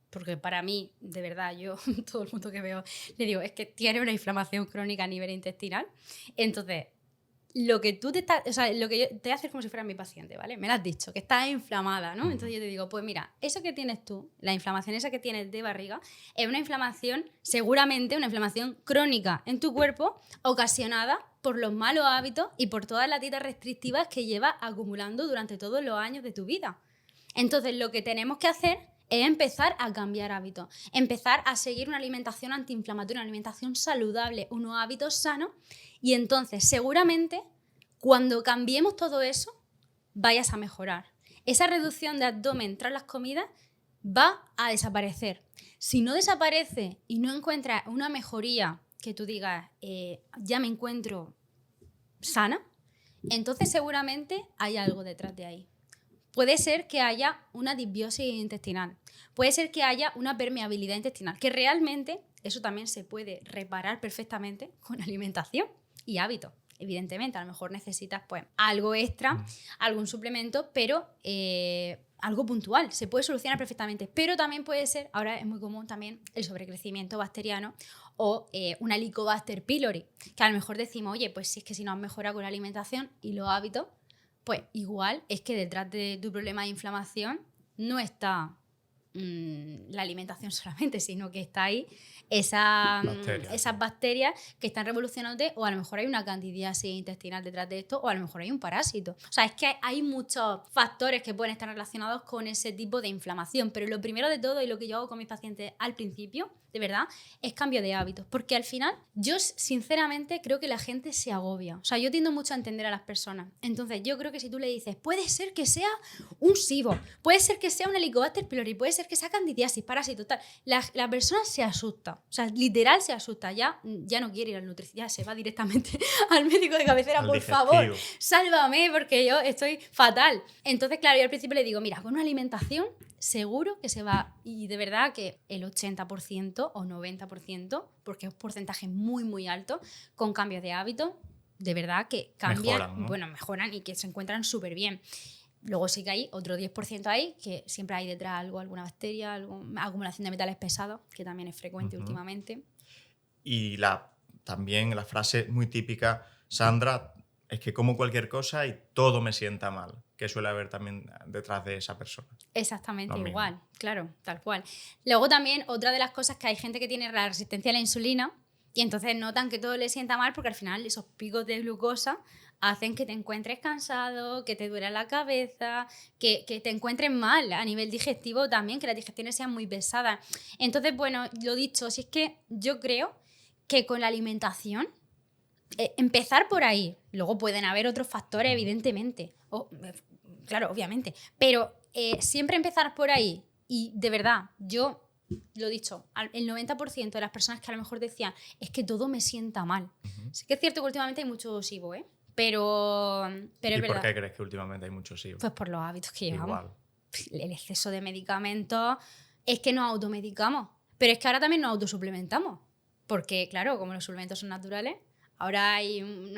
porque para mí, de verdad, yo, todo el mundo que veo, le digo, es que tiene una inflamación crónica a nivel intestinal. Entonces, lo que tú te lo que yo te voy a hacer como si fuera mi paciente, ¿vale? Me lo has dicho, que estás inflamada, ¿no? Entonces yo te digo, pues mira, eso que tienes tú, la inflamación esa que tienes de barriga, es una inflamación, seguramente una inflamación crónica en tu cuerpo, ocasionada por los malos hábitos y por todas las dietas restrictivas que llevas acumulando durante todos los años de tu vida. Entonces lo que tenemos que hacer es empezar a cambiar hábitos, empezar a seguir una alimentación antiinflamatoria, una alimentación saludable, unos hábitos sanos, y entonces seguramente cuando cambiemos todo eso vayas a mejorar. Esa reducción de abdomen tras las comidas va a desaparecer. Si no desaparece y no encuentras una mejoría que tú digas, ya me encuentro sana, entonces seguramente hay algo detrás de ahí. Puede ser que haya una disbiosis intestinal, puede ser que haya una permeabilidad intestinal, que realmente eso también se puede reparar perfectamente con alimentación y hábitos. Evidentemente, a lo mejor necesitas pues algo extra, algún suplemento, pero algo puntual, se puede solucionar perfectamente. Pero también puede ser, ahora es muy común también el sobrecrecimiento bacteriano o una Helicobacter pylori, que a lo mejor decimos, oye, pues si es que si no has mejorado con la alimentación y los hábitos, pues igual es que detrás de tu problema de inflamación no está la alimentación solamente, sino que está ahí esas bacterias que están revolucionándote, o a lo mejor hay una candidiasis intestinal detrás de esto, o a lo mejor hay un parásito. O sea, es que hay muchos factores que pueden estar relacionados con ese tipo de inflamación, pero lo primero de todo, y lo que yo hago con mis pacientes al principio, de verdad, es cambio de hábitos, porque al final yo sinceramente creo que la gente se agobia. O sea, yo tiendo mucho a entender a las personas. Entonces yo creo que si tú le dices, puede ser que sea un SIBO, puede ser que sea un Helicobacter pylori, puede ser que sea candidiasis, parásito, tal, la persona se asusta. O sea, literal se asusta, ya no quiere ir al nutricionista, ya se va directamente al médico de cabecera, por favor, sálvame porque yo estoy fatal. Entonces, claro, yo al principio le digo, mira, con una alimentación seguro que se va, y de verdad que el 80% o 90%, porque es un porcentaje muy, muy alto, con cambios de hábitos, de verdad que cambian, mejoran, ¿no? Bueno, mejoran y que se encuentran súper bien. Luego sí que hay otro 10% ahí, que siempre hay detrás alguna bacteria, acumulación de metales pesados, que también es frecuente últimamente. Y también la frase muy típica, Sandra, es que como cualquier cosa y todo me sienta mal, que suele haber también detrás de esa persona. Exactamente igual, claro, tal cual. Luego también otra de las cosas que hay gente que tiene la resistencia a la insulina y entonces notan que todo le sienta mal porque al final esos picos de glucosa hacen que te encuentres cansado, que te duela la cabeza, que te encuentres mal a nivel digestivo también, que las digestiones sean muy pesadas. Entonces, bueno, lo dicho, si es que yo creo que con la alimentación, empezar por ahí, luego pueden haber otros factores, evidentemente, claro, obviamente, pero siempre empezar por ahí. Y de verdad, yo lo he dicho, el 90% de las personas que a lo mejor decían, es que todo me sienta mal. Sí que es cierto que últimamente hay mucho SIBO, pero es verdad. ¿Y por qué crees que últimamente hay mucho SIBO? Pues por los hábitos que llevamos. Igual. El exceso de medicamentos, es que nos automedicamos, pero es que ahora también nos autosuplementamos, porque claro, como los suplementos son naturales, ahora hay un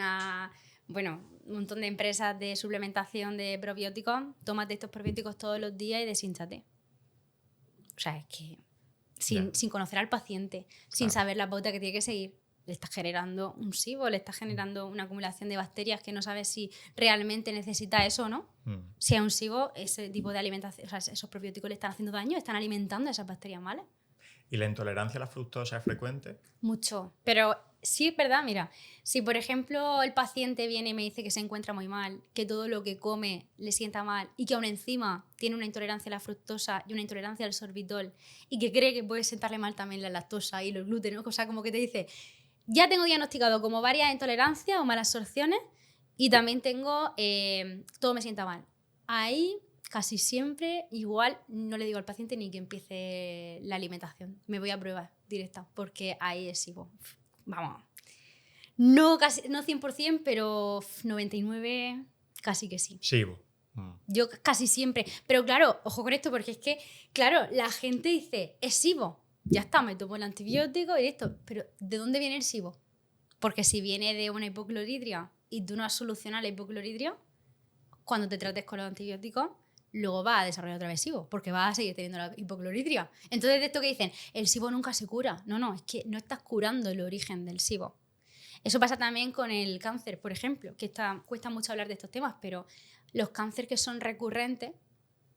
montón de empresas de suplementación de probióticos. Tómate estos probióticos todos los días y deshínchate. O sea, es que sin conocer al paciente, sin saber la pauta que tiene que seguir, le estás generando un SIBO, le estás generando una acumulación de bacterias que no sabes si realmente necesita eso o no. Si es un SIBO, ese tipo de alimentación, o sea, esos probióticos le están haciendo daño, están alimentando a esas bacterias malas. ¿Y la intolerancia a la fructosa es frecuente? Mucho, pero sí es verdad, mira, si por ejemplo el paciente viene y me dice que se encuentra muy mal, que todo lo que come le sienta mal y que aún encima tiene una intolerancia a la fructosa y una intolerancia al sorbitol y que cree que puede sentarle mal también la lactosa y los glútenos, o sea, como que te dice, ya tengo diagnosticado como varias intolerancias o malas absorciones y también tengo, todo me sienta mal. Ahí casi siempre igual no le digo al paciente ni que empiece la alimentación. Me voy a pruebas directas porque ahí es SIBO. Vamos. No 100%, pero 99% casi que sí. SIBO. Yo casi siempre. Pero claro, ojo con esto porque es que, claro, la gente dice, es SIBO. Ya está, me tomo el antibiótico y esto. Pero ¿de dónde viene el SIBO? Porque si viene de una hipocloridria y tú no has solucionado la hipocloridria, cuando te trates con los antibióticos, luego vas a desarrollar otra vez SIBO, porque vas a seguir teniendo la hipocloridria. Entonces, de esto que dicen, el SIBO nunca se cura. No, es que no estás curando el origen del SIBO. Eso pasa también con el cáncer, por ejemplo, que cuesta mucho hablar de estos temas, pero los cánceres que son recurrentes,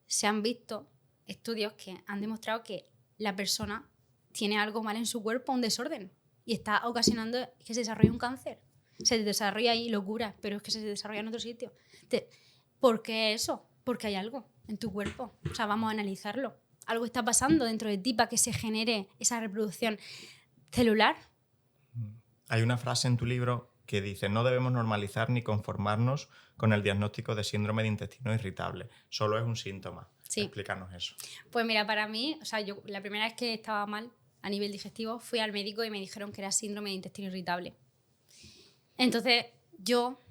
se han visto estudios que han demostrado que la persona tiene algo mal en su cuerpo, un desorden, y está ocasionando que se desarrolle un cáncer. Se desarrolla ahí, lo cura, pero es que se desarrolla en otro sitio. ¿Por qué eso? Porque hay algo en tu cuerpo. O sea, vamos a analizarlo. algo está pasando dentro de ti para que se genere esa reproducción celular. Hay una frase en tu libro que dice: no debemos normalizar ni conformarnos con el diagnóstico de síndrome de intestino irritable. Solo es un síntoma. Sí. Explícanos eso. Pues mira, para mí, o sea, yo la primera vez que estaba mal a nivel digestivo fui al médico y me dijeron que era síndrome de intestino irritable. Entonces, yo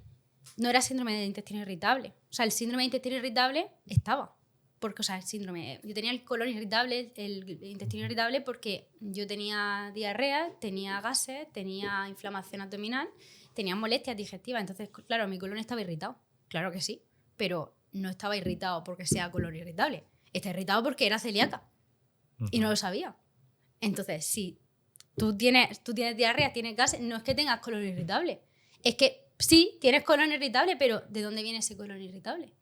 no era síndrome de intestino irritable. O sea, el síndrome de intestino irritable estaba. Porque, o sea, el síndrome... Yo tenía el colon irritable, el intestino irritable, porque yo tenía diarrea, tenía gases, tenía inflamación abdominal, tenía molestias digestivas. Entonces, claro, mi colon estaba irritado. Claro que sí. Pero no estaba irritado porque sea colon irritable. Está irritado porque era celíaca. Y no lo sabía. Entonces, si tú tienes diarrea, tienes gases, no es que tengas colon irritable. Es que sí, tienes colon irritable, pero ¿de dónde viene ese colon irritable?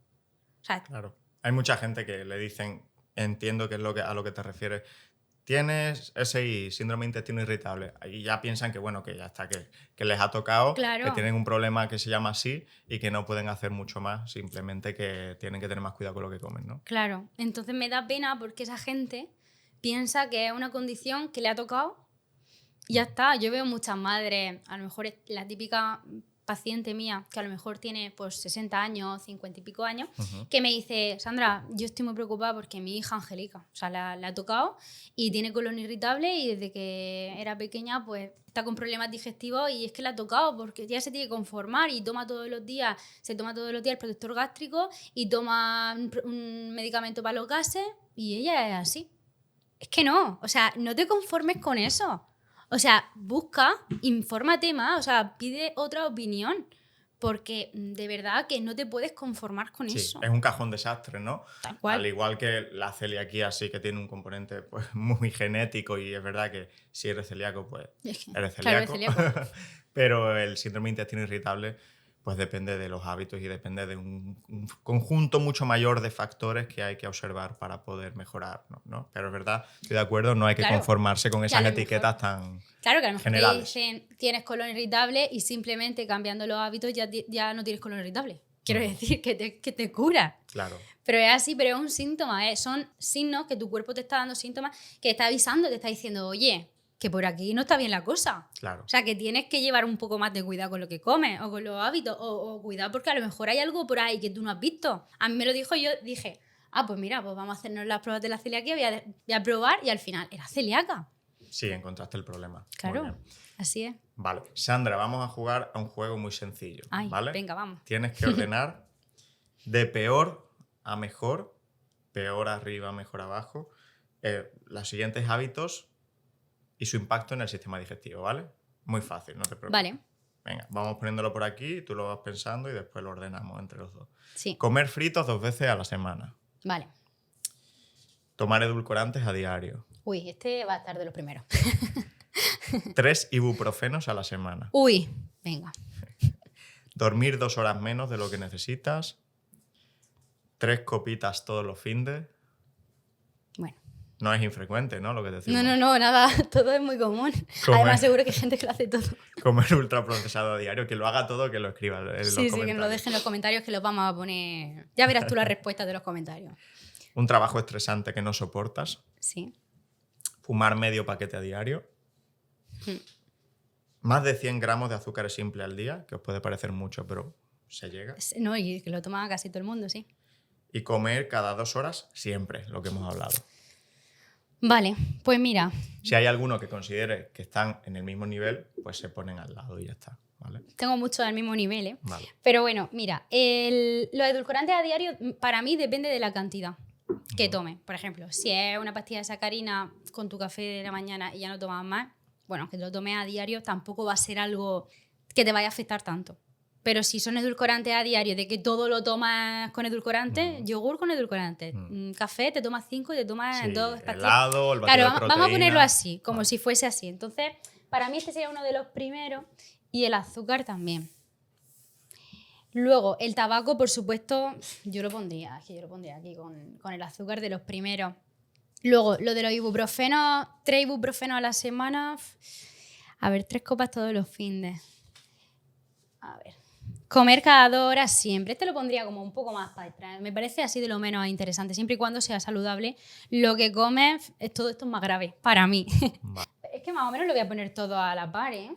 O sea, claro. Hay mucha gente que le dicen, entiendo que es a lo que te refieres, tienes SI, síndrome de intestino irritable, y ya piensan que bueno, que ya está, que les ha tocado, claro, que tienen un problema que se llama así y que no pueden hacer mucho más, simplemente que tienen que tener más cuidado con lo que comen, ¿no? Claro, entonces me da pena porque esa gente piensa que es una condición que le ha tocado y ya está. Yo veo muchas madres, a lo mejor la típica paciente mía, que a lo mejor tiene pues 60 años, 50 y pico años, que me dice: Sandra, yo estoy muy preocupada porque mi hija Angélica, o sea, la ha tocado y tiene colon irritable y desde que era pequeña pues está con problemas digestivos y es que la ha tocado porque ya se tiene que conformar y toma todos los días el protector gástrico y toma un medicamento para los gases y ella es así. Es que no, o sea, no te conformes con eso. O sea, busca, infórmate más, o sea, pide otra opinión, porque de verdad que no te puedes conformar con eso. Es un cajón desastre, ¿no? Tal cual. Al igual que la celiaquía sí que tiene un componente pues, muy genético y es verdad que si eres celíaco, pues eres celíaco. Claro, eres celíaco. Pero el síndrome de intestino irritable pues depende de los hábitos y depende de un conjunto mucho mayor de factores que hay que observar para poder mejorar, ¿no? Pero es verdad, estoy de acuerdo, no hay que conformarse con esas etiquetas tan claro, que a lo mejor generales. Te dicen tienes colon irritable y simplemente cambiando los hábitos ya no tienes colon irritable. Quiero decir que te cura. Claro. Pero es así, pero es un síntoma, son signos que tu cuerpo te está dando síntomas, que te está avisando, te está diciendo, oye, que por aquí no está bien la cosa. Claro. O sea, que tienes que llevar un poco más de cuidado con lo que comes o con los hábitos o cuidado porque a lo mejor hay algo por ahí que tú no has visto. A mí me lo dijo, yo dije, pues mira, pues vamos a hacernos las pruebas de la celiaquia, voy a probar y al final era celíaca. Sí, encontraste el problema. Claro, así es. Vale, Sandra, vamos a jugar a un juego muy sencillo. Ay, ¿vale? Venga, vamos. Tienes que ordenar de peor a mejor, peor arriba, mejor abajo, los siguientes hábitos y su impacto en el sistema digestivo, ¿vale? Muy fácil, no te preocupes. Vale. Venga, vamos poniéndolo por aquí, tú lo vas pensando y después lo ordenamos entre los dos. Sí. Comer fritos 2 veces a la semana. Vale. Tomar edulcorantes a diario. Uy, este va a estar de los primeros. 3 ibuprofenos a la semana. Uy, venga. Dormir 2 horas menos de lo que necesitas. 3 copitas todos los findes. Bueno. No es infrecuente, ¿no? Lo que decimos. No, nada. Todo es muy común. Además, seguro que hay gente que lo hace todo. Comer ultraprocesado a diario. Que lo haga todo, que lo escriba en los comentarios. Sí, que nos lo dejen en los comentarios, que los vamos a poner... Ya verás tú las respuestas de los comentarios. Un trabajo estresante que no soportas. Sí. Fumar medio paquete a diario. Más de 100 gramos de azúcar simple al día, que os puede parecer mucho, pero se llega. No, y que lo toma casi todo el mundo, sí. Y comer cada 2 horas siempre, lo que hemos hablado. Vale, pues mira. Si hay alguno que considere que están en el mismo nivel, pues se ponen al lado y ya está, ¿vale? Tengo muchos al mismo nivel, ¿eh? Vale. Pero bueno, mira, los edulcorantes a diario para mí depende de la cantidad que tome. Por ejemplo, si es una pastilla de sacarina con tu café de la mañana y ya no tomas más, bueno, que te lo tomes a diario tampoco va a ser algo que te vaya a afectar tanto. Pero si son edulcorantes a diario, de que todo lo tomas con edulcorantes, yogur con edulcorantes, café te tomas 5 y te tomas 2 pastillas. Helado, el batido de proteína. Vamos a ponerlo así, como si fuese así. Entonces, para mí este sería uno de los primeros y el azúcar también. Luego, el tabaco, por supuesto, yo lo pondría aquí con el azúcar de los primeros. Luego, lo de los ibuprofenos, 3 ibuprofenos a la semana. A ver, 3 copas todos los fines. A ver. Comer cada 2 horas siempre. Este lo pondría como un poco más para atrás. Me parece así de lo menos interesante. Siempre y cuando sea saludable, lo que comes, todo esto es más grave para mí. Vale. Es que más o menos lo voy a poner todo a la par, ¿eh?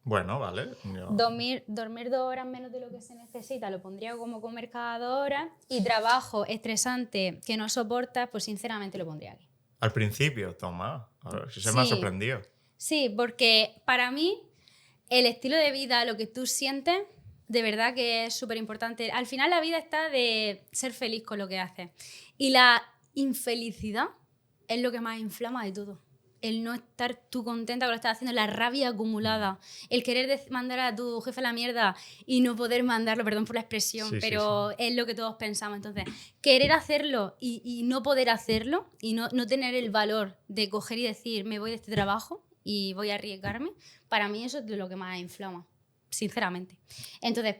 Bueno, vale. Dormir 2 horas menos de lo que se necesita, lo pondría como comer cada 2 horas. Y trabajo estresante que no soportas, pues sinceramente lo pondría aquí. Al principio, toma. A ver, si se me ha sorprendido. Sí, porque para mí el estilo de vida, lo que tú sientes, de verdad que es súper importante. Al final la vida está de ser feliz con lo que haces. Y la infelicidad es lo que más inflama de todo. El no estar tú contenta con lo que estás haciendo, la rabia acumulada, el querer mandar a tu jefe a la mierda y no poder mandarlo, perdón por la expresión, pero es lo que todos pensamos. Entonces, querer hacerlo y no poder hacerlo y no tener el valor de coger y decir, me voy de este trabajo y voy a arriesgarme, para mí eso es lo que más inflama, sinceramente. Entonces,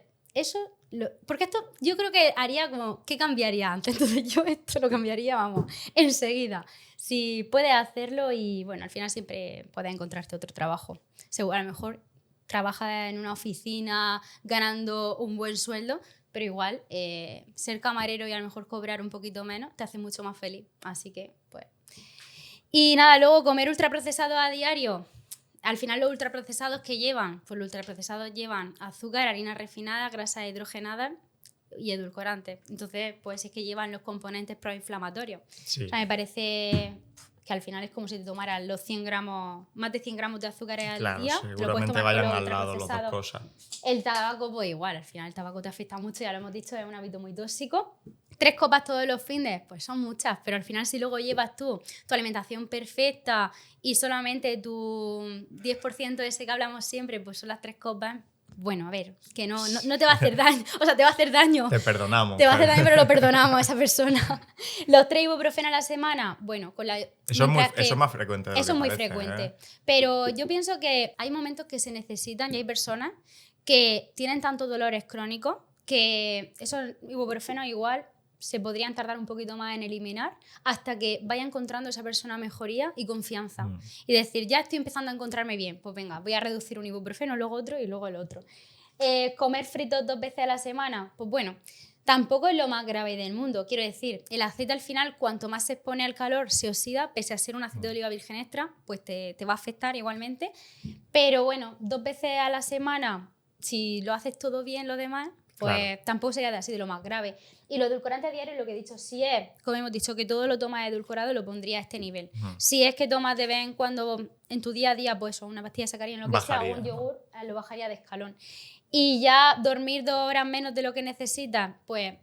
porque esto yo creo que haría como, ¿qué cambiaría antes? Entonces yo esto lo cambiaría, vamos, enseguida. Si puedes hacerlo y bueno, al final siempre puedes encontrarte otro trabajo. Seguro, a lo mejor trabajas en una oficina ganando un buen sueldo, pero igual ser camarero y a lo mejor cobrar un poquito menos te hace mucho más feliz. Así que, pues... Y nada, luego comer ultraprocesados a diario. Al final los ultraprocesados que llevan, pues los ultraprocesados llevan azúcar, harina refinada, grasa hidrogenada y edulcorantes. Entonces, pues es que llevan los componentes proinflamatorios. Sí. O sea, me parece que al final es como si te tomaras los 100 gramos, más de 100 gramos de azúcar al día. Claro, seguramente vayan al lado las dos cosas. El tabaco, pues igual, al final el tabaco te afecta mucho, ya lo hemos dicho, es un hábito muy tóxico. 3 copas todos los fines, pues son muchas, pero al final si luego llevas tú tu alimentación perfecta y solamente tu 10% ese que hablamos siempre, pues son las 3 copas, bueno, a ver, que no te va a hacer daño, o sea, te va a hacer daño. Te perdonamos. Te va a hacer daño, pero lo perdonamos a esa persona. Los 3 ibuprofeno a la semana, bueno, con la... Eso es más frecuente. Eso es muy frecuente, pero yo pienso que hay momentos que se necesitan y hay personas que tienen tantos dolores crónicos que esos ibuprofenos igual se podrían tardar un poquito más en eliminar hasta que vaya encontrando esa persona mejoría y confianza. Y decir, ya estoy empezando a encontrarme bien, pues venga, voy a reducir un ibuprofeno, luego otro y luego el otro. Comer fritos 2 veces a la semana, pues bueno, tampoco es lo más grave del mundo. Quiero decir, el aceite al final, cuanto más se expone al calor, se oxida, pese a ser un aceite de oliva virgen extra, pues te va a afectar igualmente. Pero bueno, 2 veces a la semana, si lo haces todo bien, lo demás, pues tampoco sería así de lo más grave. Y los edulcorantes diarios, lo que he dicho, si es, como hemos dicho, que todo lo tomas edulcorado, lo pondría a este nivel. Si es que tomas de vez en cuando en tu día a día, pues una pastilla de sacarina, lo que sea, un yogur, lo bajaría de escalón. Y ya dormir 2 horas menos de lo que necesitas, pues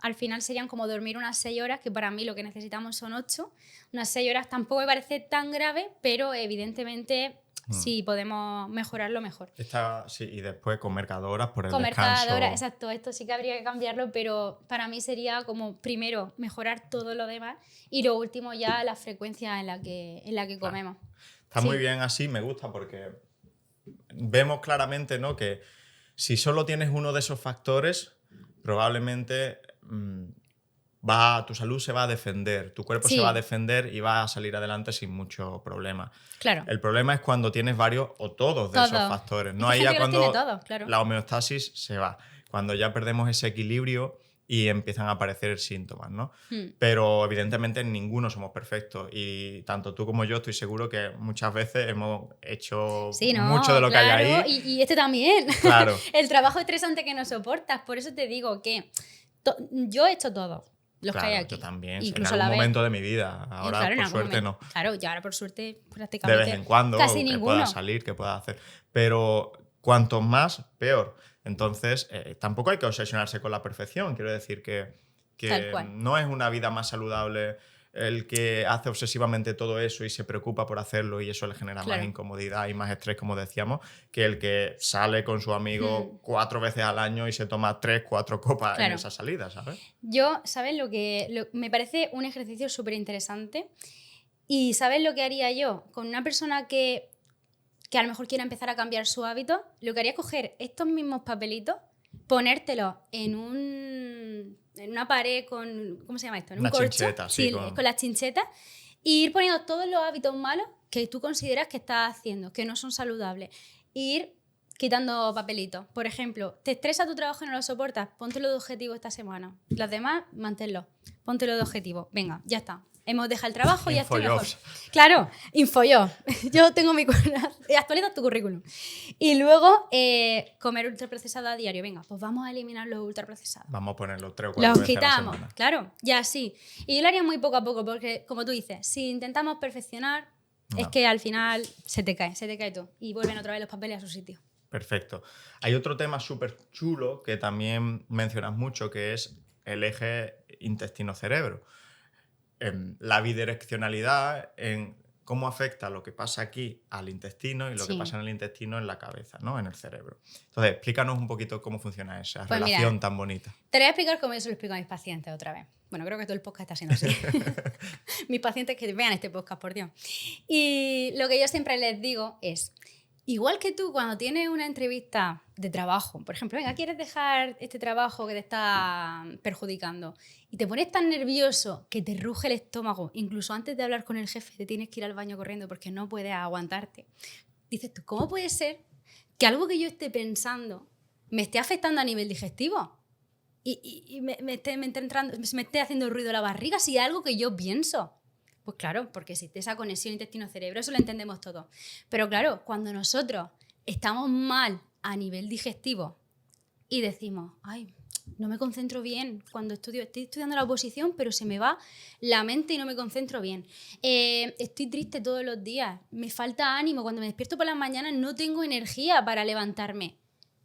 al final serían como dormir unas 6 horas, que para mí lo que necesitamos son 8. Unas 6 horas tampoco me parece tan grave, pero evidentemente... Sí, podemos mejorarlo mejor. Sí, y después comer cada 2 horas por el comer descanso. Cada 2 horas, exacto. Esto sí que habría que cambiarlo, pero para mí sería como primero mejorar todo lo demás y lo último ya la frecuencia en la que comemos. Está muy bien así, me gusta porque vemos claramente, ¿no?, que si solo tienes uno de esos factores, probablemente... tu salud se va a defender, tu cuerpo se va a defender y va a salir adelante sin mucho problema. Claro. El problema es cuando tienes varios o todos de esos factores. No, ahí ya cuando la homeostasis se va, cuando ya perdemos ese equilibrio y empiezan a aparecer síntomas, ¿no? Pero evidentemente ninguno somos perfectos y tanto tú como yo estoy seguro que muchas veces hemos hecho mucho de lo que hay ahí. Y este también. Claro. El trabajo estresante que no soportas, por eso te digo que yo he hecho todo. Los que hay aquí. Yo también, incluso en algún momento de mi vida. Ahora, por suerte, no. Claro, y ahora, por suerte, prácticamente de vez en cuando, casi que ninguno. pueda salir, que pueda hacer. Pero cuanto más, peor. Entonces, tampoco hay que obsesionarse con la perfección. Quiero decir que no es una vida más saludable el que hace obsesivamente todo eso y se preocupa por hacerlo y eso le genera más incomodidad y más estrés, como decíamos, que el que sale con su amigo 4 veces al año y se toma 3, 4 copas en esa salida, ¿sabes? Yo, ¿sabes me parece un ejercicio súper interesante? Y ¿sabes lo que haría yo? Con una persona que a lo mejor quiera empezar a cambiar su hábito, lo que haría es coger estos mismos papelitos, ponértelos en una pared con... ¿Cómo se llama esto? En un corcho. Chincheta, sí, con las chinchetas. Y ir poniendo todos los hábitos malos que tú consideras que estás haciendo, que no son saludables. Ir quitando papelitos. Por ejemplo, ¿te estresa tu trabajo y no lo soportas? Póntelo de objetivo esta semana. Los demás, manténlo. Póntelo de objetivo. Venga, ya está. Hemos dejado el trabajo y ya estoy mejor. Claro, InfoJobs. Yo tengo mi... Actualiza tu currículum. Y luego, comer ultraprocesado a diario. Venga, pues vamos a eliminar los ultraprocesados. Vamos a ponerlos 3 o 4 veces quitamos, a la semana. claro, ya sí. Y yo lo haría muy poco a poco, porque, como tú dices, si intentamos perfeccionar, es que al final se te cae todo. Y vuelven otra vez los papeles a su sitio. Perfecto. Hay otro tema súper chulo que también mencionas mucho, que es el eje intestino-cerebro. La bidireccionalidad en cómo afecta lo que pasa aquí al intestino y lo que pasa en el intestino en la cabeza, ¿no? En el cerebro. Entonces, explícanos un poquito cómo funciona esa relación tan bonita. Te lo voy a explicar como yo se lo explico a mis pacientes otra vez. Bueno, creo que todo el podcast está siendo así. Mis pacientes que vean este podcast, por Dios. Y lo que yo siempre les digo es, igual que tú cuando tienes una entrevista de trabajo, por ejemplo, venga, ¿quieres dejar este trabajo que te está perjudicando? Y te pones tan nervioso que te ruge el estómago, incluso antes de hablar con el jefe te tienes que ir al baño corriendo porque no puedes aguantarte. Dices tú, ¿cómo puede ser que algo que yo esté pensando me esté afectando a nivel digestivo? Y me esté haciendo ruido la barriga si es algo que yo pienso. Pues claro, porque existe esa conexión intestino-cerebro, eso lo entendemos todos. Pero claro, cuando nosotros estamos mal a nivel digestivo y decimos, ay, no me concentro bien cuando estoy estudiando la oposición, pero se me va la mente y no me concentro bien. Estoy triste todos los días, me falta ánimo, cuando me despierto por las mañanas no tengo energía para levantarme.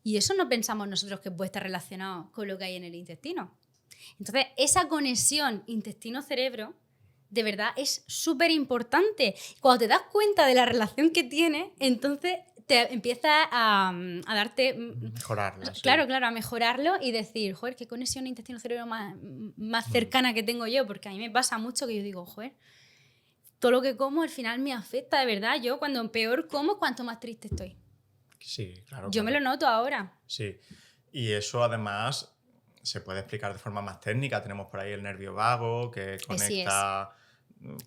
Y eso no pensamos nosotros que puede estar relacionado con lo que hay en el intestino. Entonces, esa conexión intestino-cerebro de verdad es súper importante. Cuando te das cuenta de la relación que tiene, entonces te empiezas a darte... Mejorarla. Claro, a mejorarlo y decir, joder, qué conexión intestino-cerebro más cercana que tengo yo, porque a mí me pasa mucho que yo digo, joder, todo lo que como al final me afecta, de verdad. Yo cuando peor como, cuanto más triste estoy. Sí, claro. Yo me lo noto ahora. Sí, y eso además se puede explicar de forma más técnica. Tenemos por ahí el nervio vago que conecta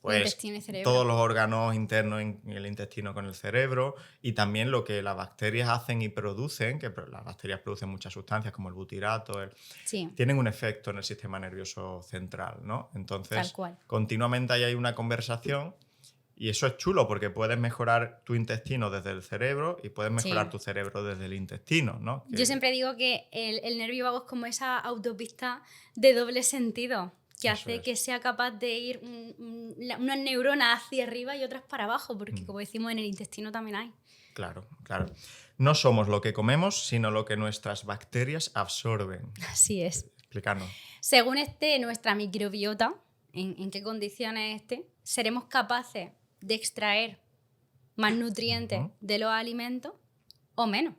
pues, todos los órganos internos en el intestino con el cerebro, y también lo que las bacterias hacen y producen, que las bacterias producen muchas sustancias como el butirato, tienen un efecto en el sistema nervioso central, ¿no? Entonces, continuamente ahí hay una conversación. Y eso es chulo porque puedes mejorar tu intestino desde el cerebro y puedes mejorar tu cerebro desde el intestino, ¿no? Yo siempre digo que el nervio vago es como esa autopista de doble sentido que hace que sea capaz de ir unas neuronas hacia arriba y otras para abajo, porque como decimos, en el intestino también hay. Claro. No somos lo que comemos, sino lo que nuestras bacterias absorben. Así es. Explícanos. Según nuestra microbiota, en qué condiciones seremos capaces de extraer más nutrientes de los alimentos o menos.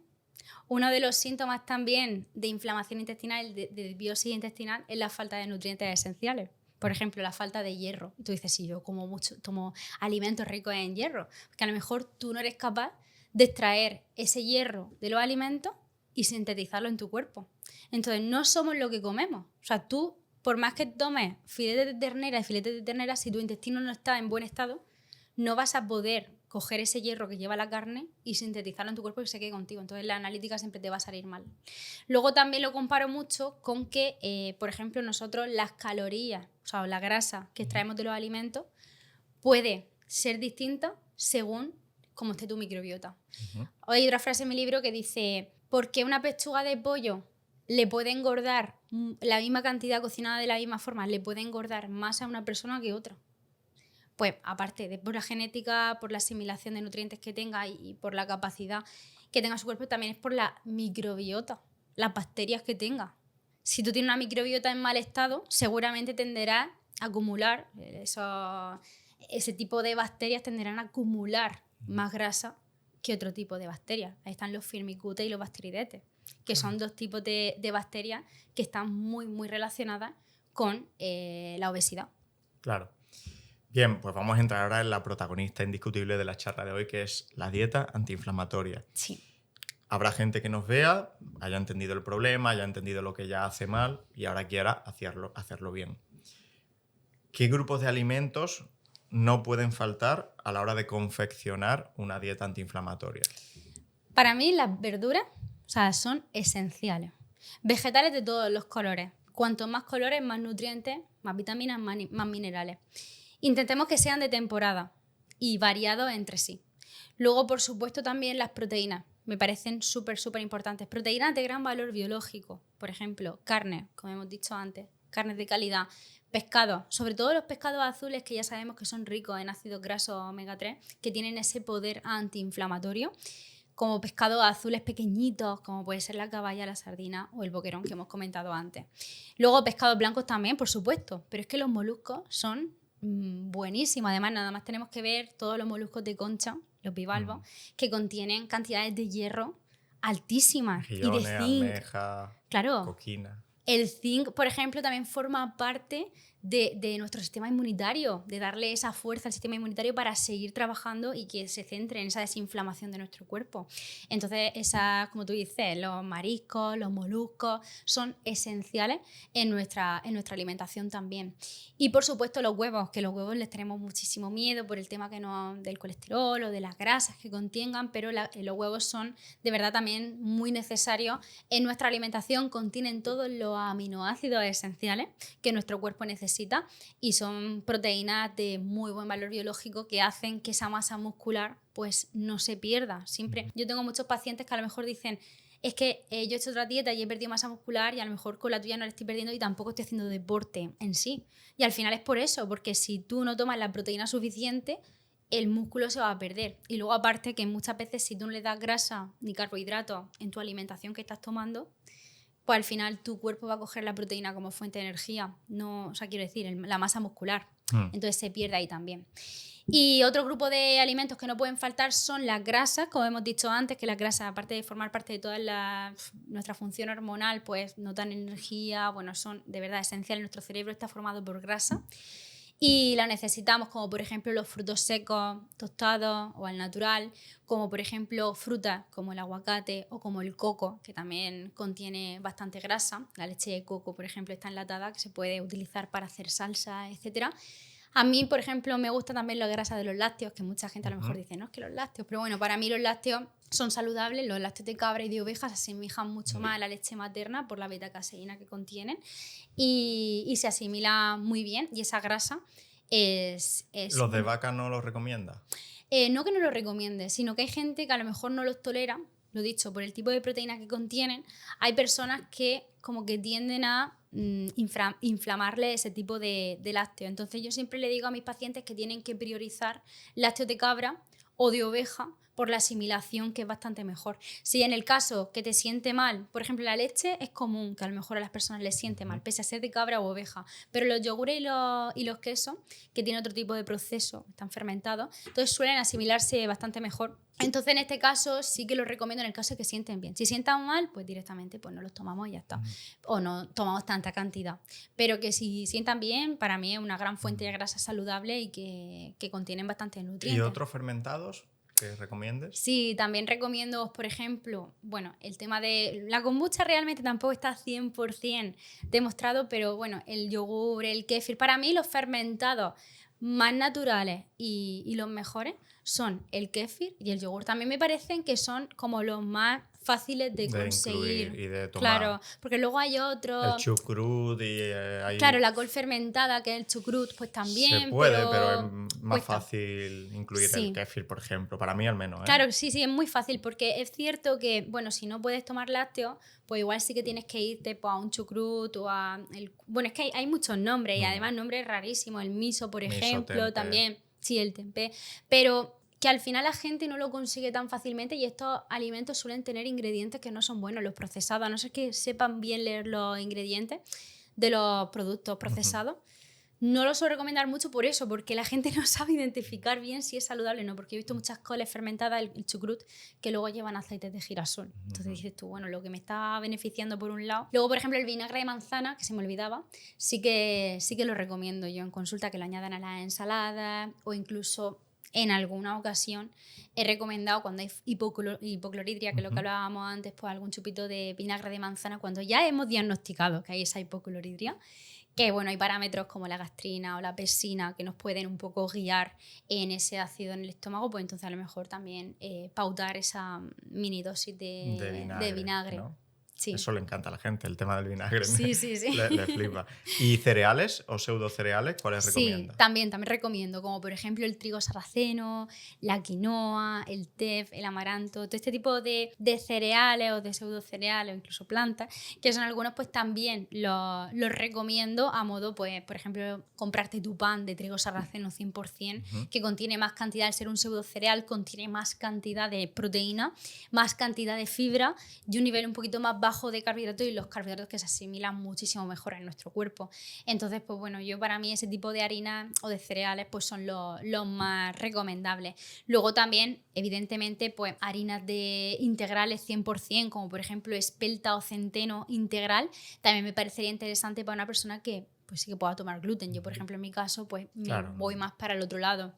Uno de los síntomas también de inflamación intestinal, de biosis intestinal, es la falta de nutrientes esenciales. Por ejemplo, la falta de hierro. Y tú dices, sí, yo tomo alimentos ricos en hierro, porque a lo mejor tú no eres capaz de extraer ese hierro de los alimentos y sintetizarlo en tu cuerpo. Entonces, no somos lo que comemos. O sea, tú, por más que tomes filetes de ternera, si tu intestino no está en buen estado, no vas a poder coger ese hierro que lleva la carne y sintetizarlo en tu cuerpo y que se quede contigo. Entonces la analítica siempre te va a salir mal. Luego también lo comparo mucho con que, por ejemplo, nosotros las calorías, o sea, la grasa que extraemos de los alimentos puede ser distinta según cómo esté tu microbiota. Hay otra frase en mi libro que dice, ¿por qué una pechuga de pollo le puede engordar la misma cantidad cocinada de la misma forma? Le puede engordar más a una persona que otra. Pues aparte de por la genética, por la asimilación de nutrientes que tenga y por la capacidad que tenga su cuerpo, también es por la microbiota, las bacterias que tenga. Si tú tienes una microbiota en mal estado, seguramente tenderás a acumular, ese tipo de bacterias tenderán a acumular más grasa que otro tipo de bacterias. Ahí están los firmicutes y los bacteridetes, que son dos tipos de bacterias que están muy, muy relacionadas con la obesidad. Claro. Bien, pues vamos a entrar ahora en la protagonista indiscutible de la charla de hoy, que es la dieta antiinflamatoria. Sí. Habrá gente que nos vea, haya entendido el problema, haya entendido lo que ya hace mal y ahora quiera hacerlo bien. ¿Qué grupos de alimentos no pueden faltar a la hora de confeccionar una dieta antiinflamatoria? Para mí las verduras, o sea, son esenciales. Vegetales de todos los colores. Cuanto más colores, más nutrientes, más vitaminas, más minerales. Intentemos que sean de temporada y variados entre sí. Luego, por supuesto, también las proteínas. Me parecen súper importantes. Proteínas de gran valor biológico. Por ejemplo, carne, como hemos dicho antes. Carnes de calidad. Pescados, sobre todo los pescados azules, que ya sabemos que son ricos en ácidos grasos omega 3, que tienen ese poder antiinflamatorio, como pescados azules pequeñitos, como puede ser la caballa, la sardina o el boquerón que hemos comentado antes. Luego pescados blancos también, por supuesto, pero es que los moluscos son buenísimos. Además, nada más tenemos que ver todos los moluscos de concha, los bivalvos, que contienen cantidades de hierro altísimas. Mejillones, y de zinc. almeja, claro, coquina. El zinc, por ejemplo, también forma parte de nuestro sistema inmunitario, de darle esa fuerza al sistema inmunitario para seguir trabajando y que se centre en esa desinflamación de nuestro cuerpo. Entonces, como tú dices, los mariscos, los moluscos son esenciales en nuestra alimentación también. Y por supuesto los huevos, que los huevos les tenemos muchísimo miedo por el tema del colesterol o de las grasas que contengan, pero los huevos son de verdad también muy necesarios en nuestra alimentación. Contienen todos los aminoácidos esenciales que nuestro cuerpo necesita y son proteínas de muy buen valor biológico que hacen que esa masa muscular pues no se pierda. Siempre, yo tengo muchos pacientes que a lo mejor dicen, es que yo he hecho otra dieta y he perdido masa muscular y a lo mejor con la tuya no la estoy perdiendo y tampoco estoy haciendo deporte en sí. Y al final es por eso, porque si tú no tomas la proteína suficiente, el músculo se va a perder. Y luego aparte que muchas veces si tú no le das grasa ni carbohidratos en tu alimentación que estás tomando, pues al final tu cuerpo va a coger la proteína como fuente de energía, no, o sea, quiero decir, la masa muscular. Entonces se pierde ahí también. Y otro grupo de alimentos que no pueden faltar son las grasas, como hemos dicho antes, que las grasas, aparte de formar parte de toda nuestra función hormonal, pues no dan energía, bueno, son de verdad esenciales. Nuestro cerebro está formado por grasa y la necesitamos, como por ejemplo los frutos secos, tostados o al natural, como por ejemplo frutas como el aguacate o como el coco, que también contiene bastante grasa. La leche de coco, por ejemplo, está enlatada, que se puede utilizar para hacer salsa, etc. A mí, por ejemplo, me gusta también la grasa de los lácteos, que mucha gente a lo mejor dice, no, es que los lácteos, pero bueno, para mí los lácteos son saludables. Los lácteos de cabra y de ovejas se asemejan mucho más a la leche materna por la beta-caseína que contienen y se asimila muy bien, y esa grasa es ¿Los de vaca no los recomienda? No que no los recomiende, sino que hay gente que a lo mejor no los tolera, lo dicho, por el tipo de proteína que contienen. Hay personas que como que tienden a inflamarle ese tipo de lácteos. Entonces yo siempre le digo a mis pacientes que tienen que priorizar lácteos de cabra o de oveja por la asimilación, que es bastante mejor. Si en el caso que te siente mal, por ejemplo la leche, es común que a lo mejor a las personas les siente mal, pese a ser de cabra o oveja, pero los yogures y los quesos, que tienen otro tipo de proceso, están fermentados, entonces suelen asimilarse bastante mejor. Entonces en este caso sí que los recomiendo en el caso de que sienten bien. Si sientan mal, pues directamente pues no los tomamos y ya está. O no tomamos tanta cantidad. Pero que si sientan bien, para mí es una gran fuente de grasa saludable y que contienen bastantes nutrientes. ¿Y otros fermentados que recomiendes? Sí, también recomiendo, por ejemplo, bueno, el tema de la kombucha realmente tampoco está 100% demostrado, pero bueno, el yogur, el kéfir, para mí los fermentados más naturales y los mejores son el kéfir y el yogur. También me parecen que son como los más fáciles de conseguir y de tomar. Claro, porque luego hay otros. El chucrut y Claro, la col fermentada, que es el chucrut, pues también. Se puede, pero es más cuesta. Fácil incluir el kéfir, por ejemplo, para mí al menos. Claro, sí, es muy fácil, porque es cierto que, bueno, si no puedes tomar lácteos, pues igual sí que tienes que irte pues, a un chucrut o a... Bueno, es que hay muchos nombres y además nombres rarísimos. El miso, por ejemplo, tempeh. También. Sí, el tempeh. Pero que al final la gente no lo consigue tan fácilmente y estos alimentos suelen tener ingredientes que no son buenos, los procesados, a no ser que sepan bien leer los ingredientes de los productos procesados. No lo suelo recomendar mucho por eso, porque la gente no sabe identificar bien si es saludable o no, porque he visto muchas coles fermentadas, el chucrut, que luego llevan aceites de girasol. Entonces dices tú, bueno, lo que me está beneficiando por un lado. Luego, por ejemplo, el vinagre de manzana, que se me olvidaba, sí que lo recomiendo yo en consulta, que lo añadan a las ensaladas o incluso en alguna ocasión he recomendado cuando hay hipocloridria, que es lo que hablábamos antes, pues algún chupito de vinagre de manzana, cuando ya hemos diagnosticado que hay esa hipocloridria, que bueno, hay parámetros como la gastrina o la pepsina que nos pueden un poco guiar en ese ácido en el estómago, pues entonces a lo mejor también pautar esa mini dosis de vinagre. ¿No? Sí. Eso le encanta a la gente, el tema del vinagre. Sí. Le flipa. ¿Y cereales o pseudocereales? ¿Cuáles recomiendas? Sí, también recomiendo, como por ejemplo el trigo sarraceno, la quinoa, el tef, el amaranto, todo este tipo de cereales o de pseudocereales o incluso plantas, que son algunos, pues también los recomiendo a modo, pues por ejemplo, comprarte tu pan de trigo sarraceno 100%, que contiene más cantidad, al ser un pseudocereal, contiene más cantidad de proteína, más cantidad de fibra y un nivel un poquito más bajo de carbohidratos, y los carbohidratos que se asimilan muchísimo mejor en nuestro cuerpo. Entonces, pues bueno, para mí ese tipo de harina o de cereales pues son los más recomendables. Luego también, evidentemente, pues harinas de integrales 100%, como por ejemplo espelta o centeno integral, también me parecería interesante para una persona que pues sí que pueda tomar gluten. Yo, por ejemplo, en mi caso, pues voy más para el otro lado.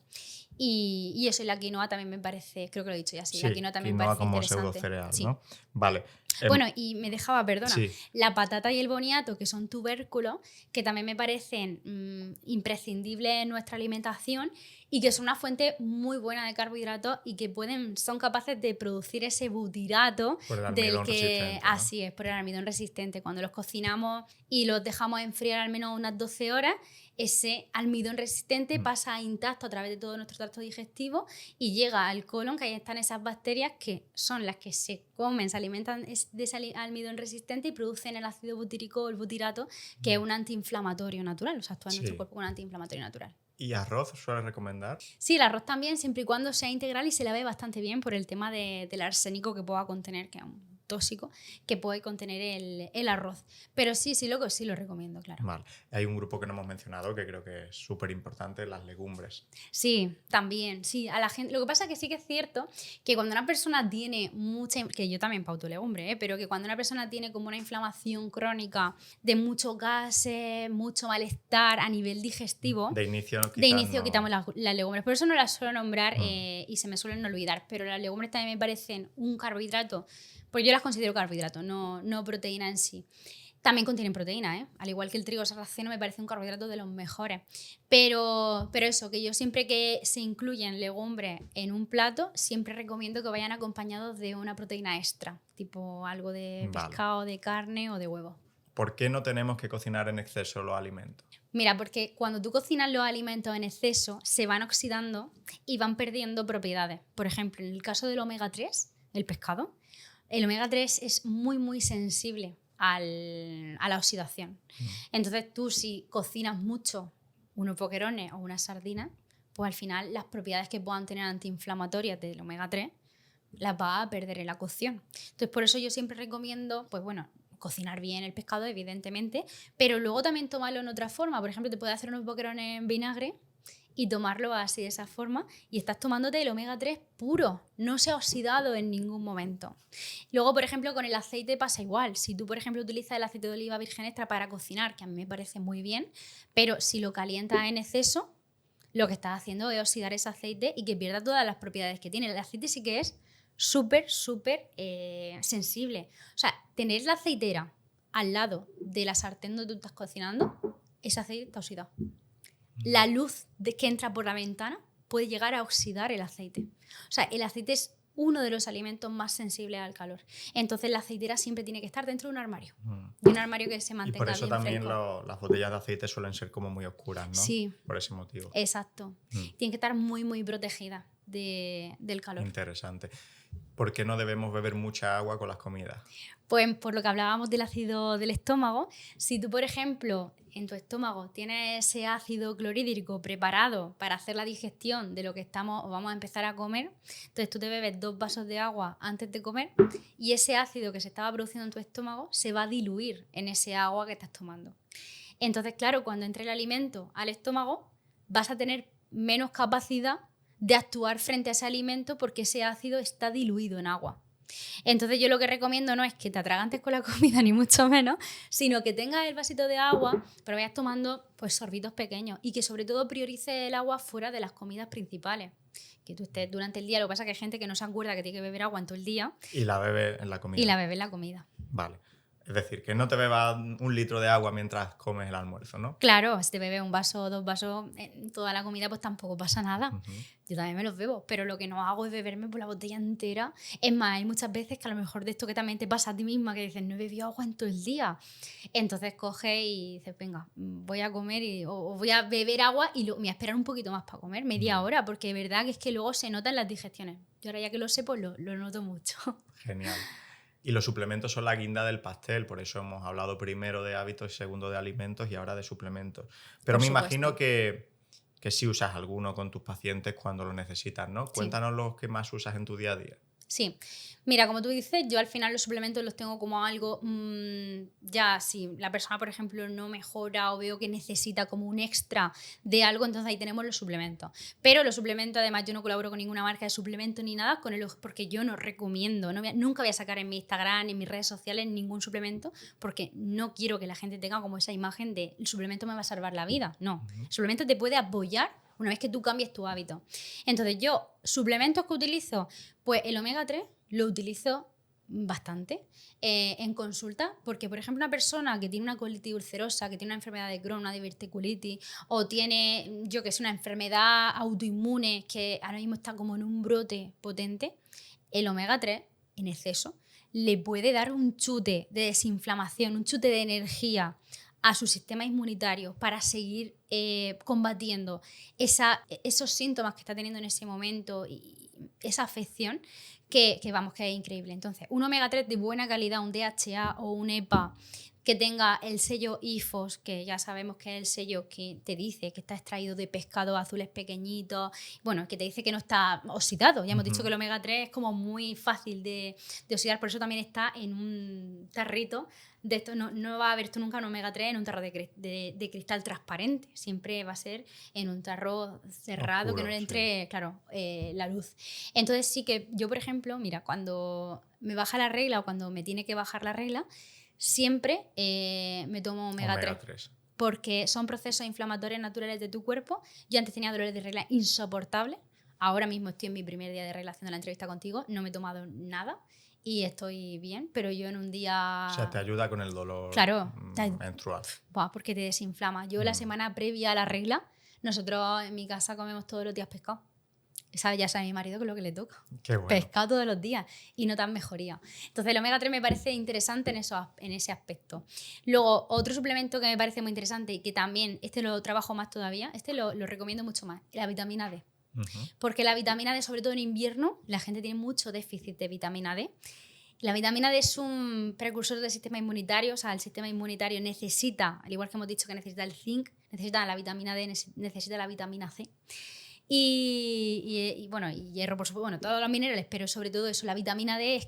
Y eso, y la quinoa también me parece, creo que lo he dicho ya, sí, la quinoa también me parece como interesante. Pseudocereal, ¿no? Vale. Bueno, y me dejaba, perdona, la patata y el boniato, que son tubérculos, que también me parecen imprescindibles en nuestra alimentación y que son una fuente muy buena de carbohidratos y que son capaces de producir ese butirato por el almidón resistente, ¿no? Así es, por el almidón resistente. Cuando los cocinamos y los dejamos enfriar al menos unas 12 horas, ese almidón resistente pasa intacto a través de todo nuestro tracto digestivo y llega al colon, que ahí están esas bacterias que son las que se comen, se alimentan de ese almidón resistente y producen el ácido butírico o el butirato, que es un antiinflamatorio natural, o sea, actúa en nuestro cuerpo como un antiinflamatorio natural. ¿Y arroz suele recomendar? Sí, el arroz también, siempre y cuando sea integral y se lave bastante bien por el tema del arsénico que pueda contener, que es un tóxico, que puede contener el arroz. Pero sí lo recomiendo, claro. Vale. Hay un grupo que no hemos mencionado que creo que es súper importante, las legumbres. Sí, también, sí. A la gente, lo que pasa es que sí que es cierto que cuando una persona tiene que yo también pauto legumbre, pero que cuando una persona tiene como una inflamación crónica de muchos gases, mucho malestar a nivel digestivo, de inicio quitamos las legumbres. Por eso no las suelo nombrar y se me suelen olvidar, pero las legumbres también me parecen un carbohidrato, pues yo las considero carbohidratos, no proteína en sí. También contienen proteína, al igual que el trigo sarraceno, me parece un carbohidrato de los mejores. Pero eso, que yo siempre que se incluyen legumbres en un plato, siempre recomiendo que vayan acompañados de una proteína extra, tipo algo de pescado, de carne o de huevo. ¿Por qué no tenemos que cocinar en exceso los alimentos? Mira, porque cuando tú cocinas los alimentos en exceso, se van oxidando y van perdiendo propiedades. Por ejemplo, en el caso del omega 3, el pescado, el omega 3 es muy, muy sensible a la oxidación. Entonces tú, si cocinas mucho unos boquerones o unas sardinas, pues al final las propiedades que puedan tener antiinflamatorias del omega 3 las vas a perder en la cocción. Entonces por eso yo siempre recomiendo, pues bueno, cocinar bien el pescado, evidentemente, pero luego también tomarlo en otra forma. Por ejemplo, te puedes hacer unos boquerones en vinagre y tomarlo así, de esa forma, y estás tomándote el omega 3 puro, no se ha oxidado en ningún momento. Luego, por ejemplo, con el aceite pasa igual. Si tú, por ejemplo, utilizas el aceite de oliva virgen extra para cocinar, que a mí me parece muy bien, pero si lo calientas en exceso, lo que estás haciendo es oxidar ese aceite y que pierda todas las propiedades que tiene. El aceite sí que es súper sensible. O sea, tener la aceitera al lado de la sartén donde tú estás cocinando, ese aceite está oxidado. La luz que entra por la ventana puede llegar a oxidar el aceite. O sea, el aceite es uno de los alimentos más sensibles al calor. Entonces la aceitera siempre tiene que estar dentro de un armario. De un armario que se mantenga bien fresco. Y por eso también las botellas de aceite suelen ser como muy oscuras, ¿no? Sí. Por ese motivo. Exacto. Tienen que estar muy, muy protegidas del calor. Interesante. ¿Por qué no debemos beber mucha agua con las comidas? Pues por lo que hablábamos del ácido del estómago, si tú, por ejemplo, en tu estómago tienes ese ácido clorhídrico preparado para hacer la digestión de lo que vamos a empezar a comer, entonces tú te bebes 2 vasos de agua antes de comer y ese ácido que se estaba produciendo en tu estómago se va a diluir en ese agua que estás tomando. Entonces, claro, cuando entre el alimento al estómago, vas a tener menos capacidad de actuar frente a ese alimento porque ese ácido está diluido en agua. Entonces yo lo que recomiendo no es que te atragantes con la comida, ni mucho menos, sino que tengas el vasito de agua, pero vayas tomando pues sorbitos pequeños y que sobre todo priorices el agua fuera de las comidas principales. Que tú estés durante el día, lo que pasa es que hay gente que no se acuerda que tiene que beber agua en todo el día. Y la bebe en la comida. Y la bebe en la comida. Vale. Es decir, que no te bebas 1 litro de agua mientras comes el almuerzo, ¿no? Claro, si te bebes 1 vaso o 2 vasos en toda la comida, pues tampoco pasa nada. Uh-huh. Yo también me los bebo, pero lo que no hago es beberme por la botella entera. Es más, hay muchas veces que a lo mejor de esto que también te pasa a ti misma, que dices, no he bebido agua en todo el día. Entonces coges y dices, venga, voy a comer o voy a beber agua y luego me voy a esperar un poquito más para comer, media hora, porque de verdad que es que luego se notan las digestiones. Yo ahora ya que lo sé, pues lo noto mucho. Genial. Y los suplementos son la guinda del pastel, por eso hemos hablado primero de hábitos y segundo de alimentos y ahora de suplementos. Pero me imagino que sí usas alguno con tus pacientes cuando lo necesitas, ¿no? Sí. Cuéntanos los que más usas en tu día a día. Sí, mira, como tú dices, yo al final los suplementos los tengo como algo, ya si la persona, por ejemplo, no mejora o veo que necesita como un extra de algo, entonces ahí tenemos los suplementos. Pero los suplementos, además, yo no colaboro con ninguna marca de suplemento ni nada, porque yo no recomiendo, nunca voy a sacar en mi Instagram ni en mis redes sociales ningún suplemento, porque no quiero que la gente tenga como esa imagen de el suplemento me va a salvar la vida. No, el suplemento te puede apoyar una vez que tú cambies tu hábito. Entonces yo, suplementos que utilizo, pues el omega 3 lo utilizo bastante en consulta, porque por ejemplo una persona que tiene una colitis ulcerosa, que tiene una enfermedad de Crohn, una diverticulitis, o tiene, yo que sé, una enfermedad autoinmune que ahora mismo está como en un brote potente, el omega 3 en exceso le puede dar un chute de desinflamación, un chute de energía a su sistema inmunitario para seguir combatiendo esos síntomas que está teniendo en ese momento y esa afección que es increíble. Entonces, un omega 3 de buena calidad, un DHA o un EPA que tenga el sello IFOS, que ya sabemos que es el sello que te dice que está extraído de pescados azules pequeñitos, bueno, que te dice que no está oxidado. Ya hemos dicho que el omega 3 es como muy fácil de oxidar, por eso también está en un tarrito de esto. No va a haber tú nunca un omega 3 en un tarro de cristal transparente, siempre va a ser en un tarro cerrado, oscuro, que no le entre, sí, claro, la luz. Entonces sí que yo, por ejemplo, mira, cuando me baja la regla o cuando me tiene que bajar la regla, siempre me tomo omega 3 porque son procesos inflamatorios naturales de tu cuerpo. Yo antes tenía dolores de regla insoportables, ahora mismo estoy en mi primer día de regla haciendo la entrevista contigo, no me he tomado nada y estoy bien, pero yo en un día... O sea, te ayuda con el dolor, claro, menstrual. Porque te desinflama. Yo la semana previa a la regla, nosotros en mi casa comemos todos los días pescado. Ya sabe mi marido que es lo que le toca. Qué bueno. Pescado todos los días y no tan mejoría. Entonces el omega 3 me parece interesante en ese aspecto. Luego, otro suplemento que me parece muy interesante y que también, lo trabajo más todavía, lo recomiendo mucho más, la vitamina D. Uh-huh. Porque la vitamina D, sobre todo en invierno, la gente tiene mucho déficit de vitamina D. La vitamina D es un precursor del sistema inmunitario, o sea, el sistema inmunitario necesita, al igual que hemos dicho que necesita el zinc, necesita la vitamina D, necesita la vitamina C. Y bueno, y hierro, por supuesto, bueno, todos los minerales, pero sobre todo eso, la vitamina D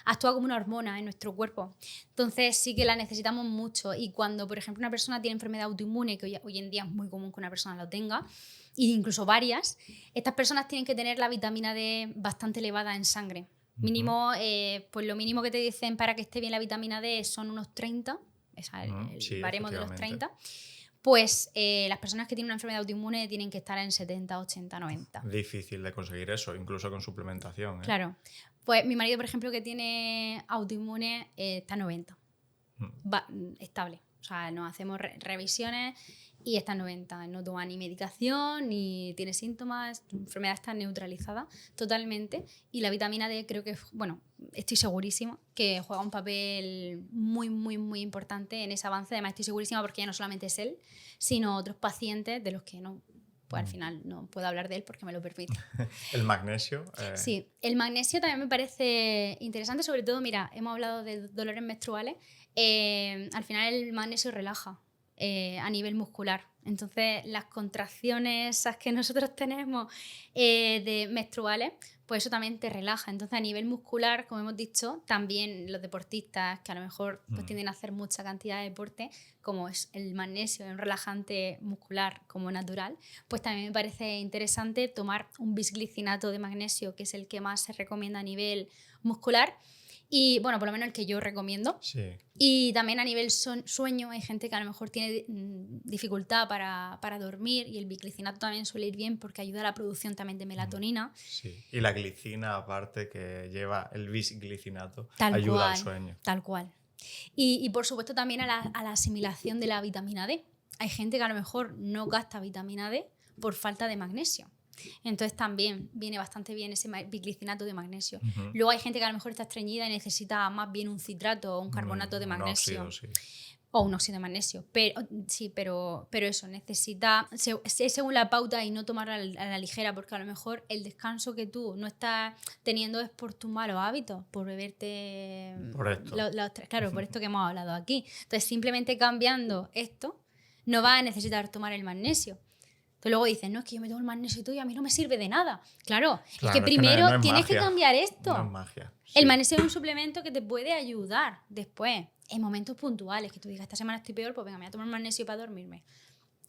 actúa como una hormona en nuestro cuerpo. Entonces sí que la necesitamos mucho. Y cuando, por ejemplo, una persona tiene enfermedad autoinmune, que hoy en día es muy común que una persona lo tenga, e incluso varias, estas personas tienen que tener la vitamina D bastante elevada en sangre. Mínimo, pues lo mínimo que te dicen para que esté bien la vitamina D son unos 30, el baremo de los 30. Pues las personas que tienen una enfermedad autoinmune tienen que estar en 70, 80, 90. Difícil de conseguir eso, incluso con suplementación. Claro. Pues mi marido, por ejemplo, que tiene autoinmune, está en 90. Va estable. O sea, nos hacemos revisiones y está en 90. No toma ni medicación, ni tiene síntomas. Tu enfermedad está neutralizada totalmente. Y la vitamina D creo que, bueno, estoy segurísima que juega un papel muy, muy, muy importante en ese avance. Además, estoy segurísima porque ya no solamente es él, sino otros pacientes de los que no, pues al final no puedo hablar de él porque me lo permite. ¿El magnesio? Sí, el magnesio también me parece interesante. Sobre todo, mira, hemos hablado de dolores menstruales. Al final el magnesio relaja. a nivel muscular. Entonces, las contracciones esas que nosotros tenemos de menstruales, pues eso también te relaja. Entonces, a nivel muscular, como hemos dicho, también los deportistas que a lo mejor pues, tienden a hacer mucha cantidad de deporte, como es el magnesio, un relajante muscular como natural, pues también me parece interesante tomar un bisglicinato de magnesio, que es el que más se recomienda a nivel muscular. Y bueno, por lo menos el que yo recomiendo. Sí. Y también a nivel sueño, hay gente que a lo mejor tiene dificultad para dormir y el bisglicinato también suele ir bien porque ayuda a la producción también de melatonina. Sí. Y la glicina, aparte, que lleva el bisglicinato, Tal ayuda cual, al sueño. Tal cual. Y por supuesto también a la asimilación de la vitamina D. Hay gente que a lo mejor no gasta vitamina D por falta de magnesio. Entonces también viene bastante bien ese bisglicinato de magnesio. Luego hay gente que a lo mejor está estreñida y necesita más bien un citrato o un carbonato de magnesio. Un óxido, sí. O un óxido de magnesio. Pero eso, necesita, según la pauta y no tomarlo a la ligera, porque a lo mejor el descanso que tú no estás teniendo es por tus malos hábitos, por beberte... Por esto. Claro, por esto que hemos hablado aquí. Entonces, simplemente cambiando esto, no vas a necesitar tomar el magnesio. Tú luego dices, no, es que yo me tomo el magnesio y todo y a mí no me sirve de nada. Claro, es que primero no es tienes magia. que cambiar esto. No es magia. Sí. El magnesio es un suplemento que te puede ayudar después, en momentos puntuales, que tú digas, esta semana estoy peor, pues venga, me voy a tomar magnesio para dormirme.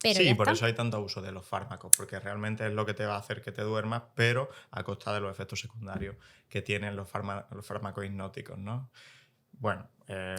Pero sí, por eso hay tanto uso de los fármacos, porque realmente es lo que te va a hacer que te duermas, pero a costa de los efectos secundarios que tienen los fármacos hipnóticos, ¿no? Bueno,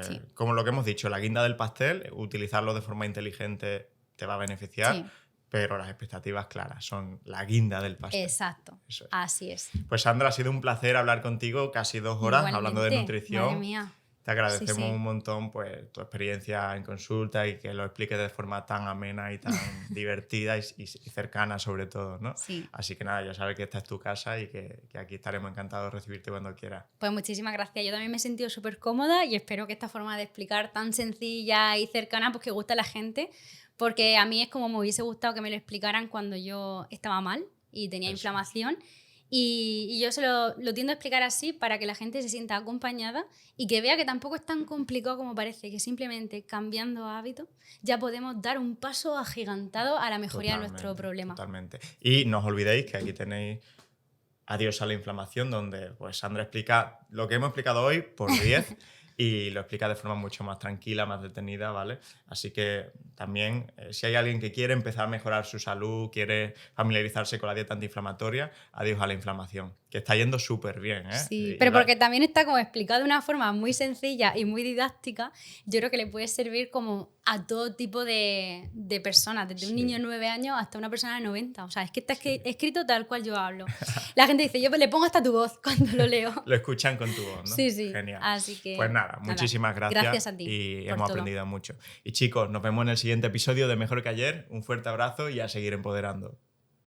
Sí. como lo que hemos dicho, la guinda del pastel, utilizarlo de forma inteligente te va a beneficiar. Sí. Pero las expectativas claras son la guinda del pastel. Exacto, así es. Pues Sandra, ha sido un placer hablar contigo casi 2 horas. Igualmente, hablando de nutrición. Madre mía. Te agradecemos Sí. un montón pues, tu experiencia en consulta y que lo expliques de forma tan amena y tan divertida y cercana sobre todo, ¿no? Sí. Así que nada, ya sabes que esta es tu casa y que aquí estaremos encantados de recibirte cuando quieras. Pues muchísimas gracias. Yo también me he sentido súper cómoda y espero que esta forma de explicar tan sencilla y cercana pues que guste a la gente, porque a mí es como me hubiese gustado que me lo explicaran cuando yo estaba mal y tenía inflamación. Y yo se lo tiendo a explicar así para que la gente se sienta acompañada y que vea que tampoco es tan complicado como parece, que simplemente cambiando hábitos ya podemos dar un paso agigantado a la mejoría de nuestro problema. Totalmente. Y no os olvidéis que aquí tenéis Adiós a la inflamación, donde pues Sandra explica lo que hemos explicado hoy por 10 y lo explica de forma mucho más tranquila, más detenida, ¿vale? Así que también, si hay alguien que quiere empezar a mejorar su salud, quiere familiarizarse con la dieta antiinflamatoria, adiós a la inflamación, que está yendo súper bien, ¿eh? Sí, pero porque también está como explicado de una forma muy sencilla y muy didáctica, yo creo que le puede servir como a todo tipo de personas, desde un niño de 9 años hasta una persona de 90. O sea, es que está escrito tal cual yo hablo. La gente dice, yo le pongo hasta tu voz cuando lo leo. Lo escuchan con tu voz, ¿no? Sí, sí. Genial. Así que, pues nada, muchísimas gracias. Gracias a ti. Y hemos aprendido mucho. Y chicos, nos vemos en el siguiente episodio de Mejor que Ayer. Un fuerte abrazo y a seguir empoderando.